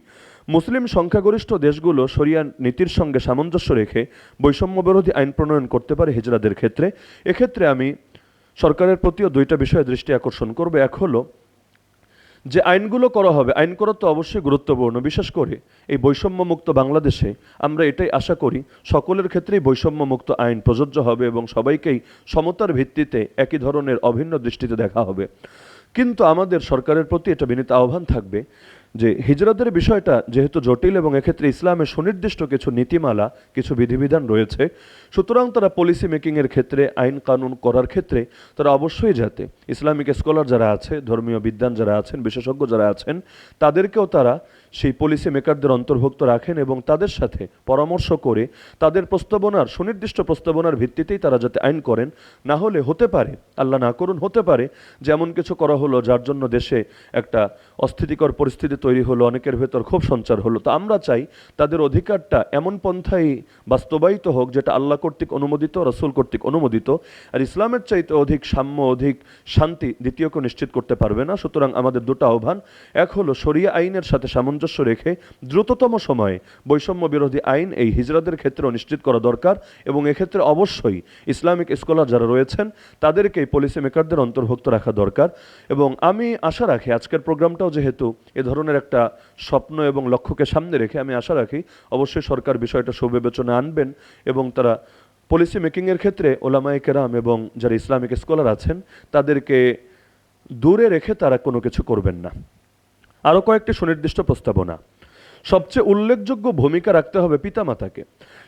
মুসলিম সংখ্যাগরিষ্ঠ দেশগুলো শরিয়া নীতির সঙ্গে সামঞ্জস্য রেখে বৈষম্য বিরোধী আইন প্রণয়ন করতে পারে হিজরাদের ক্ষেত্রে। এক্ষেত্রে আমি সরকারের প্রতিও দুইটা বিষয়ে দৃষ্টি আকর্ষণ করব। এক হলো যে আইনগুলো করা হবে, আইন করা তো অবশ্যই গুরুত্বপূর্ণ। বিশেষ করে এই বৈষম্যমুক্ত বাংলাদেশে আমরা এটাই আশা করি সকলের ক্ষেত্রেই বৈষম্যমুক্ত আইন প্রযোজ্য হবে এবং সবাইকেই সমতার ভিত্তিতে একই ধরনের অভিন্ন দৃষ্টিতে দেখা হবে। কিন্তু আমাদের সরকারের প্রতি এটা বিনীত আহ্বান থাকবে যে হিজরাদের বিষয়টা যেহেতু জটিল এবং এক্ষেত্রে ইসলামের সুনির্দিষ্ট কিছু নীতিমালা, কিছু বিধিবিধান রয়েছে, সুতরাং তারা পলিসি মেকিংয়ের ক্ষেত্রে, আইন কানুন করার ক্ষেত্রে তারা অবশ্যই যাতে ইসলামিক স্কলার যারা আছে, ধর্মীয় বিদ্বান যারা আছেন, বিশেষজ্ঞ যারা আছেন, তাদেরকেও তারা সেই পলিসি মেকারদের অন্তর্ভুক্ত রাখেন এবং তাদের সাথে পরামর্শ করে তাদের প্রস্তাবনার, সুনির্দিষ্ট প্রস্তাবনার ভিত্তিতেই তারা যাতে আইন করেন। না হলে হতে পারে, আল্লাহ না করুন, হতে পারে যেমন কিছু করা হলো যার জন্য দেশে একটা অস্থিতিকর পরিস্থিতি তৈরি হলো, অনেকের ভেতর ক্ষোভ সঞ্চার হলো। তো আমরা চাই তাদের অধিকারটা এমন পন্থায় বাস্তবায়িত হোক যেটা আল্লাহ কর্তৃক অনুমোদিত, রাসূল কর্তৃক অনুমোদিত। আর ইসলামের চাইতে অধিক সাম্য, অধিক শান্তি দ্বিতীয় কেউ নিশ্চিত করতে পারবে না। সুতরাং আমাদের দুটো আহ্বান, এক হলো শরিয়া আইনের সাথে সামঞ্জস্য রেখে দ্রুততম সময়ে বৈষম্য বিরোধী আইন এই হিজরাদের ক্ষেত্রেও নিশ্চিত করা দরকার এবং এক্ষেত্রে অবশ্যই ইসলামিক স্কলার যারা রয়েছেন তাদেরকে পলিসি মেকারদের অন্তর্ভুক্ত রাখা দরকার। এবং আমি আশা রাখি আজকের প্রোগ্রামটাও যেহেতু এ ধরনের একটা স্বপ্ন এবং লক্ষ্যকে সামনে রেখে, আমি আশা রাখি অবশ্যই সরকার বিষয়টা সুবিবেচনা আনবেন এবং তারা পলিসি মেকিংয়ের ক্ষেত্রে ওলামায়ে কেরাম এবং যারা ইসলামিক স্কলার আছেন তাদেরকে দূরে রেখে তারা কোনো কিছু করবেন না। আরও কয়েকটি সুনির্দিষ্ট প্রস্তাবনা। সবচেয়ে উল্লেখযোগ্য ভূমিকা রাখতে হবে পিতামাতাকে।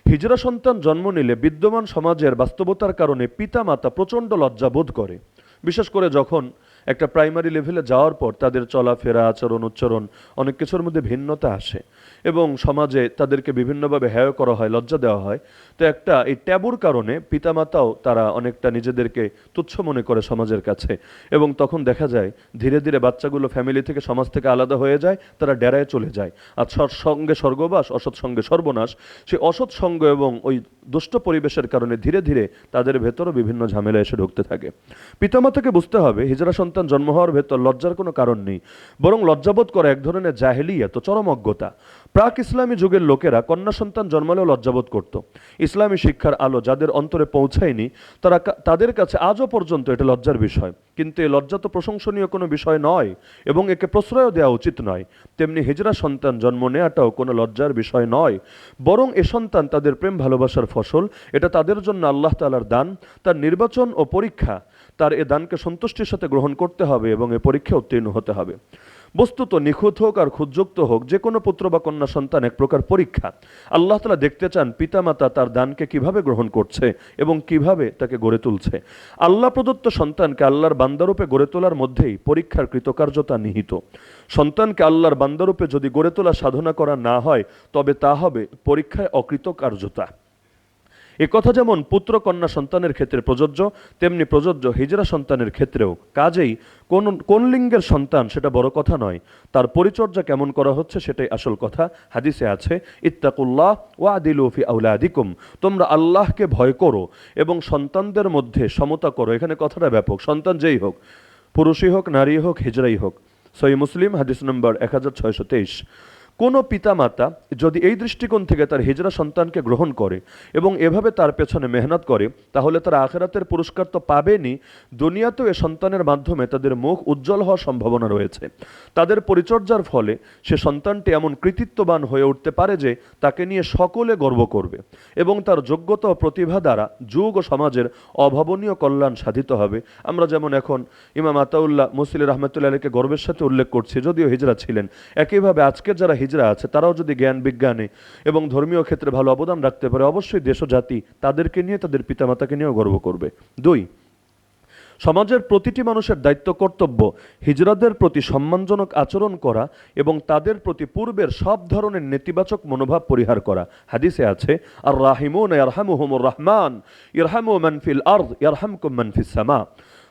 হিজরা সন্তান জন্ম নিলে বিদ্যমান সমাজের বাস্তবতার কারণে পিতামাতা প্রচণ্ড লজ্জাবোধ করে, বিশেষ করে যখন একটা প্রাইমারি লেভেলে যাওয়ার পর তাদের চলাফেরা, আচরণ, উচ্চারণ অনেক কিছুর মধ্যে ভিন্নতা আসে এবং সমাজে তাদেরকে বিভিন্নভাবে হেয় করা হয়, লজ্জা দেওয়া হয়। তো একটা এই ট্যাবুর কারণে পিতামাতাও তারা অনেকটা নিজেদেরকে তুচ্ছ মনে করে সমাজের কাছে, এবং তখন দেখা যায় ধীরে ধীরে বাচ্চাগুলো ফ্যামিলি থেকে, সমাজ থেকে আলাদা হয়ে যায়, তারা ডেরায় চলে যায়। আর সৎসঙ্গে স্বর্গবাস, অসৎ সঙ্গে সর্বনাশ। সেই অসৎ সঙ্গ এবং ওই দুষ্ট পরিবেশের কারণে ধীরে ধীরে তাদের ভেতরও বিভিন্ন ঝামেলা এসে ঢুকতে থাকে। পিতামাতাকে বুঝতে হবে হিজরা সন্তান জন্ম হওয়ার ভেতর লজ্জার কোনো কারণ নেই, বরং লজ্জাবোধ করা এক ধরনের জাহেলিয়াত, চরম অজ্ঞতা। প্রাক ইসলামী যুগের লোকেরা কন্যা সন্তান জন্মালেও লজ্জাবোধ করত। ইসলামী শিক্ষার আলো যাদের অন্তরে পৌঁছায়নি তাদের কাছে আজও পর্যন্ত এটা লজ্জার বিষয়। কিন্তু এই লজ্জা তো প্রশংসনীয় কোনো বিষয় নয় এবং একে প্রশ্রয় দেওয়া উচিত নয়। তেমনি হিজরা সন্তান জন্ম নেওয়াটাও কোনো লজ্জার বিষয় নয়, বরং এ সন্তান তাদের প্রেম ভালোবাসার ফসল। এটা তাদের জন্য আল্লাহ তাআলার দান, তার নির্বাচন ও পরীক্ষা। তার এ দানকে সন্তুষ্টির সাথে গ্রহণ করতে হবে এবং এ পরীক্ষা উত্তীর্ণ হতে হবে। বস্তুত নিখুঁত হোক আর খুদযুক্ত হোক, যে কোনো পুত্র বা কন্যা সন্তান এক প্রকার পরীক্ষা। আল্লাহ তাআলা দেখতে চান পিতামাতা তার দানকে কিভাবে গ্রহণ করছে এবং কিভাবে তাকে গড়ে তুলছে। আল্লাহ প্রদত্ত সন্তানকে আল্লাহর বান্দারূপে গড়ে তোলার মধ্যেই পরীক্ষার কৃতকার্যতা নিহিত। সন্তানকে আল্লাহর বান্দারূপে যদি গড়ে তোলা সাধনা করা না হয়, তবে তা হবে পরীক্ষায় অকৃতকার্যতা। একথা যেমন পুত্র কন্যা সন্তানের ক্ষেত্রে প্রযোজ্য, তেমনি প্রযোজ্য হিজরা সন্তানের ক্ষেত্রেও। কাজেই কোন লিঙ্গের সন্তান সেটা বড় কথা নয়, তার পরিচর্যা কেমন করা হচ্ছে সেটাই আসল কথা। হাদিসে আছে, ইত্তাকুল্লাহ ওয়া আদিলু ফি আওলাদিকুম, তোমরা আল্লাহকে ভয় করো এবং সন্তানদের মধ্যে সমতা করো। এখানে কথাটা ব্যাপক, সন্তান যেই হোক, পুরুষই হোক, নারী হোক, হিজড়াই হোক। সহিহ মুসলিম হাদিস নম্বর 1623। কোনো পিতামাতা যদি এই দৃষ্টিকোণ থেকে তার হিজরা সন্তানকে গ্রহণ করে এবং এভাবে তার পেছনে মেহনত করে, তাহলে তারা আখিরাতের পুরস্কার তো পাবেনই, দুনিয়াতেও এ সন্তানের মাধ্যমে তাদের মুখ উজ্জ্বল হওয়ার সম্ভাবনা রয়েছে। তাদের পরিচর্যার ফলে সে সন্তানটি এমন কৃতিত্ববান হয়ে উঠতে পারে যে তাকে নিয়ে সকলে গর্ব করবে এবং তার যোগ্যতা ও প্রতিভা দ্বারা যুগ ও সমাজের অভাবনীয় কল্যাণ সাধিত হবে। আমরা যেমন এখন ইমাম আতাউল্লাহ মুসলি রহমতুল্লাহ আলাইহিকে গর্বের সাথে উল্লেখ করছি, যদিও হিজরা ছিলেন। একইভাবে আজকের যারা হিজরা আছে তারাও যদি জ্ঞান বিজ্ঞানে এবং ধর্মীয় ক্ষেত্রে ভালো অবদান রাখতে পারে, অবশ্যই দেশ ও জাতি তাদেরকে নিয়ে, তাদের পিতামাতাকে নিয়েও গর্ব করবে। 2, সমাজের প্রতিটি মানুষের দায়িত্ব কর্তব্য হিজড়াদের প্রতি সম্মানজনক আচরণ করা এবং তাদের প্রতি পূর্বের সব ধরনের নেতিবাচক মনোভাব পরিহার করা। হাদিসে আছে, আর রাহিমুনা ইয়ারহামুহুমুর রহমান ইরহামু মান ফিল আরদ ইয়ারহামকুম মান ফিস সামা।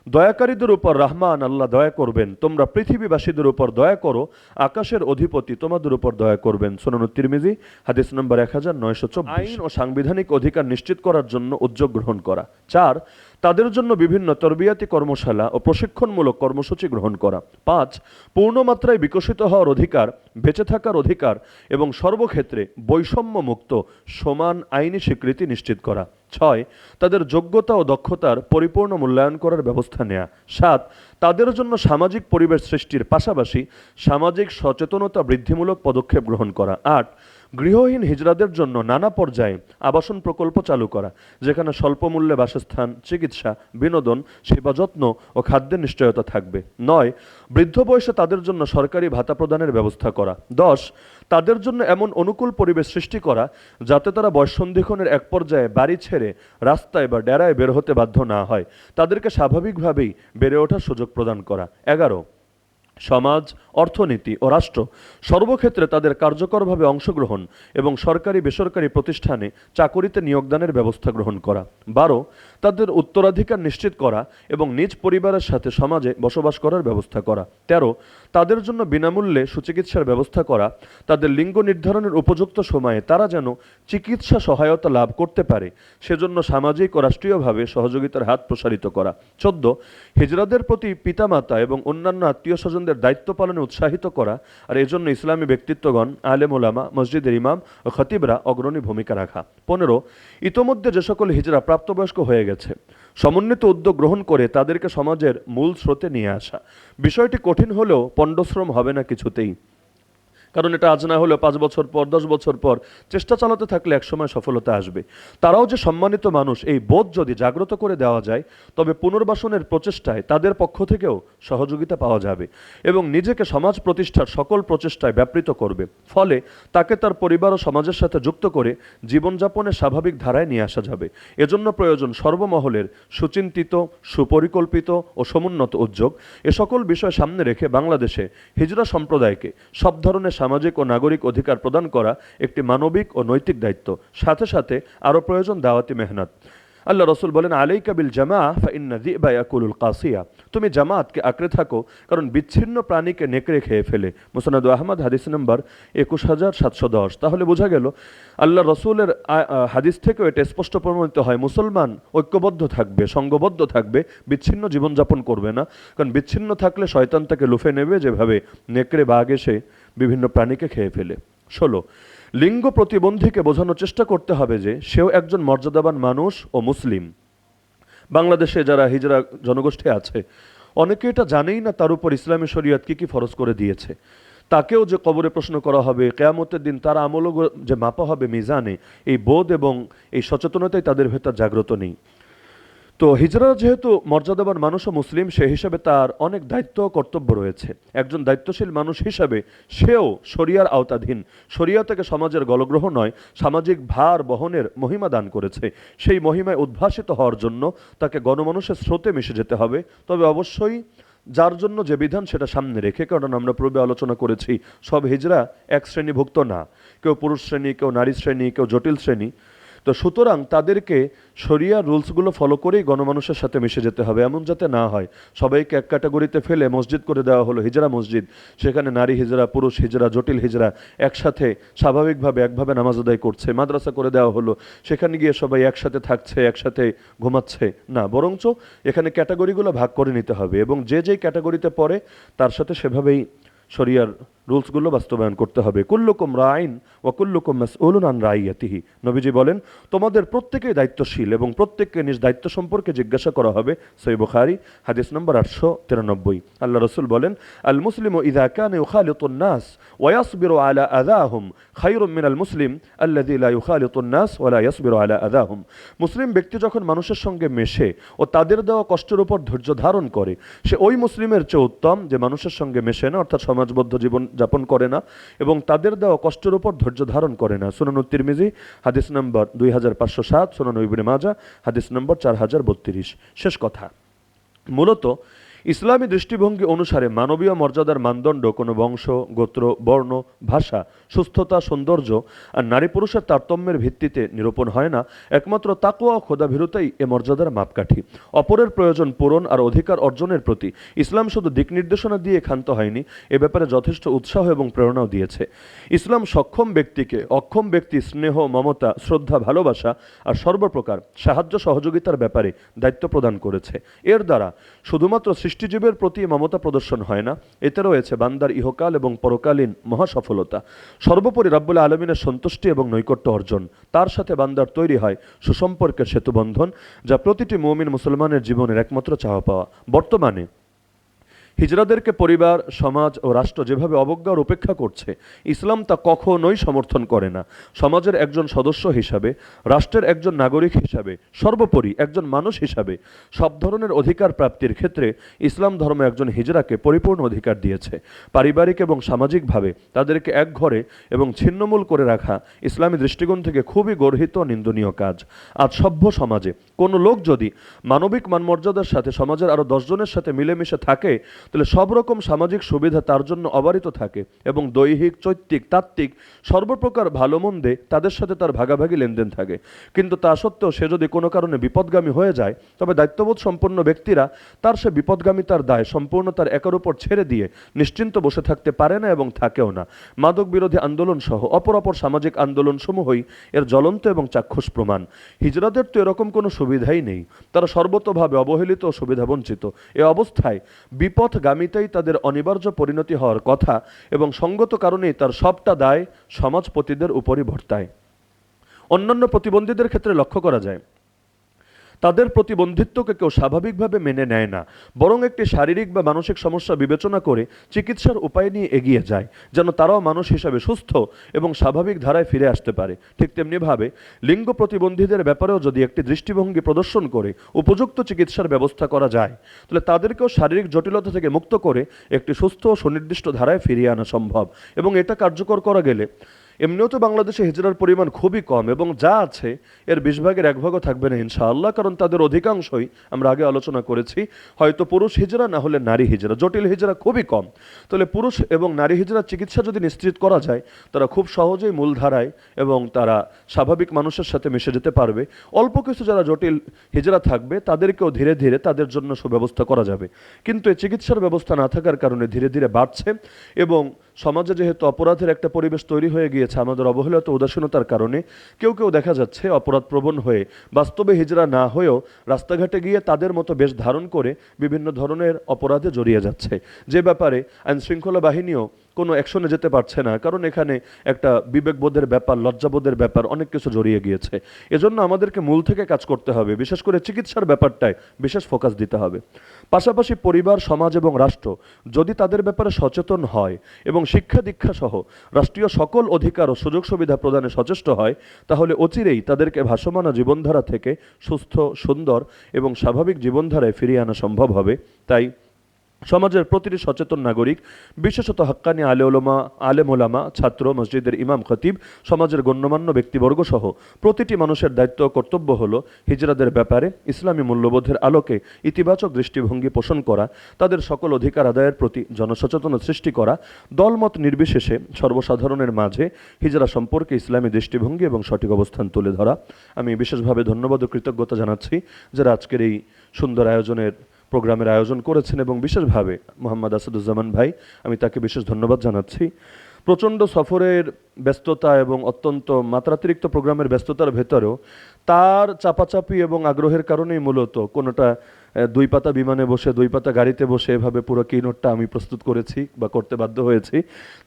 দয়াকারীদের উপর রহমান আল্লাহ দয়া করবেন, তোমরা পৃথিবীবাসীদের উপর দয়া করো, আকাশের অধিপতি তোমাদের উপর দয়া করবেন। সুনান তিরমিজি হাদিস নম্বর 1924। আইন ও সাংবিধানিক অধিকার নিশ্চিত করার জন্য উদ্যোগ গ্রহণ করা। 4, তাদের জন্য বিভিন্ন তরবিয়াতি কর্মশালা ও প্রশিক্ষণমূলক কর্মসূচি গ্রহণ করা। 5, পূর্ণমাত্রায় বিকশিত হওয়ার অধিকার, বেঁচে থাকার অধিকার এবং সর্বক্ষেত্রে বৈষম্য মুক্ত সমান আইনি স্বীকৃতি নিশ্চিত করা। 6, তাদের যোগ্যতা ও দক্ষতার পরিপূর্ণ মূল্যায়ন করার ব্যবস্থা নেওয়া। 7, তাদের জন্য সামাজিক পরিবেশ সৃষ্টির পাশাপাশি সামাজিক সচেতনতা বৃদ্ধিমূলক পদক্ষেপ গ্রহণ করা। 8, গৃহহীন হিজড়াদের জন্য নানা পর্যায়ে আবাসন প্রকল্প চালু করা, যেখানে স্বল্প মূল্যে বাসস্থান, চিকিৎসা, বিনোদন, সেবা যত্ন ও খাদ্যের নিশ্চয়তা থাকবে। 9, বৃদ্ধ বয়সে তাদের জন্য সরকারি ভাতা প্রদানের ব্যবস্থা করা। 10, তাদের জন্য এমন অনুকূল পরিবেশ সৃষ্টি করা যাতে তারা বয়ঃসন্ধিক্ষণের এক পর্যায়ে বাড়ি ছেড়ে রাস্তায় বা ডেরায় বের হতে বাধ্য না হয়, তাদেরকে স্বাভাবিকভাবেই বেড়ে ওঠার সুযোগ প্রদান করা। 11, সমাজ, অর্থনীতি ও রাষ্ট্র সর্বক্ষেত্রে তাদের কার্যকরভাবে অংশগ্রহণ এবং সরকারি বেসরকারি প্রতিষ্ঠানে চাকুরিতে নিয়োগদানের ব্যবস্থা গ্রহণ করা। 12, তাদের উত্তরাধিকার নিশ্চিত করা এবং নিজ পরিবারের সাথে সমাজে বসবাস করার ব্যবস্থা করা। 13, তাদের জন্য বিনামূল্যে সুচিকিৎসার ব্যবস্থা করা, তাদের লিঙ্গ নির্ধারণের উপযুক্ত সময়ে তারা যেন চিকিৎসা সহায়তা লাভ করতে পারে সেজন্য সামাজিক ও রাষ্ট্রীয়ভাবে সহযোগিতার হাত প্রসারিত করা। 14, হিজড়াদের প্রতি পিতামাতা এবং অন্যান্য আত্মীয় স্বজনদের দায়িত্ব পালনে উৎসাহিত করা, আর এজন্য ইসলামী ব্যক্তিত্বগণ, আলেম ওলামা, মসজিদের ইমাম ও খতিবরা অগ্রণী ভূমিকা রাখা। 15, ইতোমধ্যে যে সকল হিজড়া প্রাপ্তবয়স্ক হয়ে গেছে সমন্বিত উদ্যোগ গ্রহণ করে তাদেরকে সমাজের মূল স্রোতে নিয়ে আসা। বিষয়টি কঠিন হলেও পণ্ডশ্রম হবে না কিছুতেই। কারণ এটা আজ না হলেও 5 বছর পর 10 বছর পর চেষ্টা চালাতে থাকলে একসময় সফলতা আসবে। তারাও যে সম্মানিত মানুষ, এই বোধ যদি জাগ্রত করে দেওয়া যায়, তবে পুনর্বাসনের প্রচেষ্টায় তাদের পক্ষ থেকেও সহযোগিতা পাওয়া যাবে এবং নিজেকে সমাজ প্রতিষ্ঠার সকল প্রচেষ্টায় ব্যাপৃত করবে। ফলে তাকে তার পরিবার ও সমাজের সাথে যুক্ত করে জীবনযাপনের স্বাভাবিক ধারায় নিয়ে আসা যাবে। এজন্য প্রয়োজন সর্বমহলের সুচিন্তিত, সুপরিকল্পিত ও সমুন্নত উদ্যোগ। এ সকল বিষয় সামনে রেখে বাংলাদেশে হিজরা সম্প্রদায়কে সব ধরনের সামাজিক ও নাগরিক অধিকার প্রদান করা একটি মানবিক ও নৈতিক দায়িত্ব। সাথে সাথে আরও প্রয়োজন দাওয়াতি মেহনত। আল্লাহ রসুল বলেন, আলাইকা বিল জামা ফাইন্না যিবা ইয়াকুলুল কাসিয়া, তুমি জামাতকে আঁকড়ে থাকো, কারণ বিচ্ছিন্ন প্রাণীকে নেকড়ে খেয়ে ফেলে। মুসনাদ আহমদ হাদিস নম্বর 21710। তাহলে বোঝা গেল আল্লাহ রসুলের হাদিস থেকেও এটা স্পষ্ট প্রমাণিত হয়, মুসলমান ঐক্যবদ্ধ থাকবে, সঙ্গবদ্ধ থাকবে, বিচ্ছিন্ন জীবনযাপন করবে না। কারণ বিচ্ছিন্ন থাকলে শয়তান তাকে লুফে নেবে, যেভাবে নেকড়ে বাঘ এসে বিভিন্ন প্রাণীকে খেয়ে ফেলে। 16, লিঙ্গ প্রতিবন্ধীকে বোঝানোর চেষ্টা করতে হবে যে সেও একজন মর্যাদাবান মানুষ ও মুসলিম। বাংলাদেশে যারা হিজরা জনগোষ্ঠী আছে, অনেকে এটা জানেই না তার উপর ইসলামী শরীয়ত কি কি ফরজ করে দিয়েছে। তাকেও যে কবরে প্রশ্ন করা হবে, কিয়ামতের দিন তার আমলও যে মাপা হবে মিজানে, এই বোধ এবং এই সচেতনতাই তাদের ভেতর জাগ্রত নেই। তো হিজরা যেহেতু মর্যাদাবান মানুষ ও মুসলিম, সে হিসাবে তার অনেক দায়িত্ব ও কর্তব্য রয়েছে। একজন দায়িত্বশীল মানুষ হিসাবে সেও শরিয়ার আওতাধীন। শরিয়া থেকে সমাজের গলগ্রহ নয়, সামাজিক ভার বহনের মহিমা দান করেছে। সেই মহিমায় উদ্ভাসিত হওয়ার জন্য তাকে গণমানুষের স্রোতে মিশে যেতে হবে। তবে অবশ্যই যার জন্য যে বিধান সেটা সামনে রেখে, কারণ আমরা পূর্বে আলোচনা করেছি সব হিজরা এক শ্রেণীভুক্ত না, কেউ পুরুষ শ্রেণী, কেউ নারী শ্রেণী, কেউ জটিল শ্রেণী। তো সুতরাং তাদেরকে শরিয়ার রুলসগুলো ফলো করেই গণমানুষের সাথে মিশে যেতে হবে। এমন যাতে না হয় সবাইকে এক ক্যাটাগরিতে ফেলে মসজিদ করে দেওয়া হলো হিজরা মসজিদ, সেখানে নারী হিজরা, পুরুষ হিজরা, জটিল হিজরা একসাথে স্বাভাবিকভাবে একভাবে নামাজ আদায় করছে। মাদ্রাসা করে দেওয়া হলো, সেখানে গিয়ে সবাই একসাথে থাকছে, একসাথে ঘুমাচ্ছে না, বরঞ্চ এখানে ক্যাটাগরিগুলো ভাগ করে নিতে হবে এবং যে যেই ক্যাটাগরিতে পড়ে তার সাথে সেভাবেই শরিয়ার রুলসগুলো বাস্তবায়ন করতে হবে। কুল্লুকুম রাইন ওয়া কুল্লুকুম মাসউলুন আন রাইয়াতিহি, নবীজি বলেন তোমাদের প্রত্যেকেই দায়িত্বশীল এবং প্রত্যেককে নিজ দায়িত্ব সম্পর্কে জিজ্ঞাসা করা হবে। সহিহ বুখারী হাদিস নম্বর 893। আল্লাহ রাসূল বলেন, আল মুসলিমু ইযা কানা ইউখালিতুন নাস ওয়া ইয়াসবিরু আলা আযাহুম খায়রুম মিনাল মুসলিম আল্লাযী লা ইউখালিতুন নাস ওয়া লা ইয়াসবিরু আলা আযাহুম। মুসলিম ব্যক্তি যখন মানুষের সঙ্গে মেশে ও তাদের দেওয়া কষ্টের উপর ধৈর্য ধারণ করে, সে ওই মুসলিমের চেয়ে উত্তম যে মানুষের সঙ্গে মেশে না, অর্থাৎ সমাজবদ্ধ জীবন যাপন করে না এবং তাদের দেওয়া কষ্টের উপর ধৈর্য ধারণ করে না। সুনান তিরমিজি হাদিস নম্বর 2507, সুনান ইবনে মাজাহ হাদিস নম্বর 4032। শেষ কথা, মূলত ইসলামী দৃষ্টিভঙ্গি অনুসারে মানবীয় মর্যাদার মানদণ্ড কোনো বংশ, গোত্র, বর্ণ, ভাষা, সুস্থতা, সৌন্দর্য আর নারী পুরুষের তারতম্যের ভিত্তিতে নিরূপণ হয় না। একমাত্র তাকওয়া ও খোদাভীরুতাই এ মর্যাদার মাপকাঠি। অপরের প্রয়োজন পূরণ আর অধিকার অর্জনের প্রতি ইসলাম শুধু দিক নির্দেশনা দিয়ে ক্ষান্ত হয়নি, এ ব্যাপারে যথেষ্ট উৎসাহ এবং প্রেরণাও দিয়েছে। ইসলাম সক্ষম ব্যক্তিকে অক্ষম ব্যক্তি স্নেহ, মমতা, শ্রদ্ধা, ভালোবাসা আর সর্বপ্রকার সাহায্য সহযোগিতার ব্যাপারে দায়িত্ব প্রদান করেছে। এর দ্বারা শুধুমাত্র সৃষ্টিজীবের প্রতি মমতা প্রদর্শন হয় না, এতে রয়েছে বান্দার ইহকাল এবং পরকালীন মহাসফলতা। সর্বোপরি রাব্বুল আলামিনের সন্তুষ্টি এবং নৈকট্য অর্জন। তার সাথে বান্দার তৈরি হয় সুসম্পর্কের সেতুবন্ধন, যা প্রতিটি মুমিন মুসলমানের জীবনের একমাত্র চাওয়া পাওয়া। বর্তমানে হিজড়াদেরকে পরিবার, সমাজ ও রাষ্ট্র যেভাবে অবজ্ঞা আর উপেক্ষা করছে, ইসলাম তা কখনোই সমর্থন করে না। সমাজের একজন সদস্য হিসাবে, রাষ্ট্রের একজন নাগরিক হিসাবে, সর্বোপরি একজন মানুষ হিসাবে সব ধরনের অধিকার প্রাপ্তির ক্ষেত্রে ইসলাম ধর্ম একজন হিজড়াকে পরিপূর্ণ অধিকার দিয়েছে। পারিবারিক এবং সামাজিকভাবে তাদেরকে এক ঘরে এবং ছিন্নমূল করে রাখা ইসলামী দৃষ্টিকোণ থেকে খুবই গর্হিত নিন্দনীয় কাজ। আজ সভ্য সমাজে কোনো লোক যদি মানবিক মানমর্যাদার সাথে সমাজের আরও 10 জনের সাথে মিলেমিশে থাকে, তাহলে সব রকম সামাজিক সুবিধা তার জন্য অবারিত থাকে এবং দৈহিক, চৈত্তিক, তাত্ত্বিক সর্বপ্রকার ভালো মন্দে তাদের সাথে তার ভাগাভাগি লেনদেন থাকে। কিন্তু তা সত্ত্বেও সে যদি কোনো কারণে বিপদগামী হয়ে যায়, তবে দায়িত্ববোধ সম্পন্ন ব্যক্তিরা তার সে বিপদগামিতার দায় সম্পূর্ণ তার একার উপর ছেড়ে দিয়ে নিশ্চিন্ত বসে থাকতে পারে না এবং থাকেও না। মাদক বিরোধী আন্দোলন সহ অপর সামাজিক আন্দোলন সমূহই এর জ্বলন্ত এবং চাক্ষুষ প্রমাণ। হিজড়াদের তো এরকম কোনো সুবিধাই নেই, তারা সর্বতোভাবে অবহেলিত ও সুবিধা বঞ্চিত। এ অবস্থায় বিপথগামিতাই তাদের অনিবার্য পরিণতি হওয়ার কথা এবং সঙ্গত কারণেই তার সবটা দায় সমাজপতিদের উপরই বর্তায়। অন্যান্য প্রতিবন্ধীদের ক্ষেত্রে লক্ষ্য করা যায় তাদের প্রতিবন্ধিত্বকে কেউ স্বাভাবিকভাবে মেনে নেয় না, বরং একটি শারীরিক বা মানসিক সমস্যা বিবেচনা করে চিকিৎসার উপায় নিয়ে এগিয়ে যায়, যেন তারাও মানুষ হিসাবে সুস্থ এবং স্বাভাবিক ধারায় ফিরে আসতে পারে। ঠিক তেমনিভাবে লিঙ্গ প্রতিবন্ধীদের ব্যাপারেও যদি একটি দৃষ্টিভঙ্গি প্রদর্শন করে উপযুক্ত চিকিৎসার ব্যবস্থা করা যায়, তাহলে তাদেরকেও শারীরিক জটিলতা থেকে মুক্ত করে একটি সুস্থ ও সুনির্দিষ্ট ধারায় ফিরিয়ে আনা সম্ভব। এবং এটা কার্যকর করা গেলে এমনিও তো বাংলাদেশে হিজরার পরিমাণ খুবই কম, এবং যা আছে এর 20 ভাগের 1 ভাগও থাকবে না ইনশাআল্লাহ, কারণ তাদের অধিকাংশই আমরা আগে আলোচনা করেছি হয়তো পুরুষ হিজরা না হলে নারী হিজরা, জটিল হিজরা খুবই কম। তাহলে পুরুষ এবং নারী হিজরার চিকিৎসা যদি নিশ্চিত করা যায়, তারা খুব সহজেই মূলধারায় এবং তারা স্বাভাবিক মানুষের সাথে মিশে যেতে পারবে। অল্প কিছু যারা জটিল হিজরা থাকবে তাদেরকেও ধীরে ধীরে তাদের জন্য সুব্যবস্থা করা যাবে। কিন্তু এই চিকিৎসার ব্যবস্থা না থাকার কারণে ধীরে ধীরে বাড়ছে, এবং সমাজে যেহেতু অপরাধের একটা পরিবেশ তৈরি হয়ে গিয়েছে আমাদের অবহেলিত উদাসীনতার কারণে, কেউ কেউ দেখা যাচ্ছে অপরাধ প্রবণ হয়ে বাস্তবে হিজরা না হয়েও রাস্তাঘাটে গিয়ে তাদের মতো বেশ ধারণ করে বিভিন্ন ধরনের অপরাধে জড়িয়ে যাচ্ছে, যে ব্যাপারে আইন শৃঙ্খলা বাহিনীও কোনো অ্যাকশনে যেতে পারছে না, কারণ এখানে একটা বিবেকবোধের ব্যাপার, লজ্জাবোধের ব্যাপার, অনেক কিছু জড়িয়ে গিয়েছে। এজন্য আমাদেরকে মূল থেকে কাজ করতে হবে, বিশেষ করে চিকিৎসার ব্যাপারটায় বিশেষ ফোকাস দিতে হবে। পাশাপাশি পরিবার, সমাজ এবং রাষ্ট্র যদি তাদের ব্যাপারে সচেতন হয় এবং শিক্ষা দীক্ষা সহ রাষ্ট্রীয় সকল অধিকার ও সুযোগ সুবিধা প্রদানে সচেষ্ট হয়, তাহলে অচিরেই তাদেরকে ভাসমান জীবনধারা থেকে সুস্থ, সুন্দর এবং স্বাভাবিক জীবনধারায় ফিরিয়ে আনা সম্ভব হবে। তাই সমাজের প্রতিটি সচেতন নাগরিক, বিশেষত হাক্কানি আলেম ওলামা, ছাত্র, মসজিদের ইমাম, খতিব, সমাজের গণ্যমান্য ব্যক্তিবর্গ সহ প্রতিটি মানুষের দায়িত্ব ও কর্তব্য হলো হিজড়াদের ব্যাপারে ইসলামী মূল্যবোধের আলোকে ইতিবাচক দৃষ্টিভঙ্গি পোষণ করা, তাদের সকল অধিকার আদায়ের প্রতি জনসচেতনতা সৃষ্টি করা, দলমত নির্বিশেষে সর্বসাধারণের মাঝে হিজড়া সম্পর্কে ইসলামী দৃষ্টিভঙ্গি এবং সঠিক অবস্থান তুলে ধরা। আমি বিশেষভাবে ধন্যবাদ ও কৃতজ্ঞতা জানাচ্ছি যারা আজকের এই সুন্দর প্রোগ্রামের আয়োজন করেছেন, এবং বিশেষভাবে মোহাম্মদ আসাদুজ্জামান ভাই, আমি তাকে বিশেষ ধন্যবাদ জানাচ্ছি। প্রচণ্ড সফরের ব্যস্ততা এবং অত্যন্ত মাত্রাতিরিক্ত প্রোগ্রামের ব্যস্ততার ভেতরেও তার চাপাচাপি এবং আগ্রহের কারণেই মূলত কোনোটা 2 পাতা বিমানে বসে 2 পাতা গাড়িতে বসে এভাবে পুরো কিনোটটা আমি প্রস্তুত করেছি বা করতে বাধ্য হয়েছি।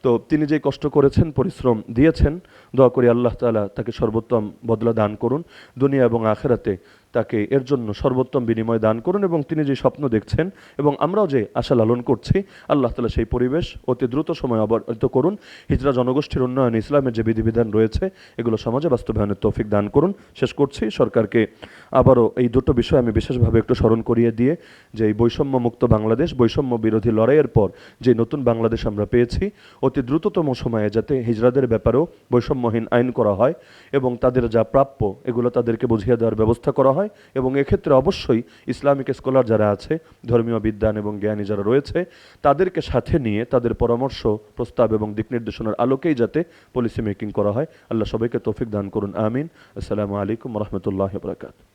তো তিনি যে কষ্ট করেছেন, পরিশ্রম দিয়েছেন, দোয়া করি আল্লাহ তাআলা তাকে সর্বোত্তম বদলা দান করুন, দুনিয়া এবং আখিরাতে তাকে এর জন্য সর্বোত্তম বিনিময় দান করুন, এবং তিনি যে স্বপ্ন দেখছেন এবং আমরাও যে আশা লালন করছি, আল্লাহ তাআলা সেই পরিবেশ অতি দ্রুত সময় অবতীর্ণ করুন। হিজরা জনগোষ্ঠীর উন্নয়ন, ইসলামের যে বিধিবিধান রয়েছে এগুলো সমাজে বাস্তবায়নের তৌফিক দান করুন। শেষ করছি, সরকারকে আবারও এই দুটো বিষয় আমি বিশেষভাবে একটু স্মরণ করিয়ে দিয়ে, যে এই বৈষম্য মুক্ত বাংলাদেশ, বৈষম্য বিরোধী লড়াইয়ের পর যে নতুন বাংলাদেশ আমরা পেয়েছি, অতি দ্রুততম সময়ে যাতে হিজড়াদের ব্যাপারেও বৈষম্যহীন আইন করা হয় এবং তাদের যা প্রাপ্য এগুলো তাদেরকে বুঝিয়ে দেওয়ার ব্যবস্থা করা হয়, এবং এক্ষেত্রে অবশ্যই ইসলামিক স্কলার যারা আছে, ধর্মীয় বিদ্বান এবং জ্ঞানী যারা রয়েছে, তাদেরকে সাথে নিয়ে তাদের পরামর্শ, প্রস্তাব এবং দিক নির্দেশনার আলোকেই যাতে পলিসি মেকিং করা হয়। আল্লাহ সবাইকে তৌফিক দান করুন, আমিন। আসসালামু আলাইকুম ওয়া রাহমাতুল্লাহি ওয়া বারাকাতুহু।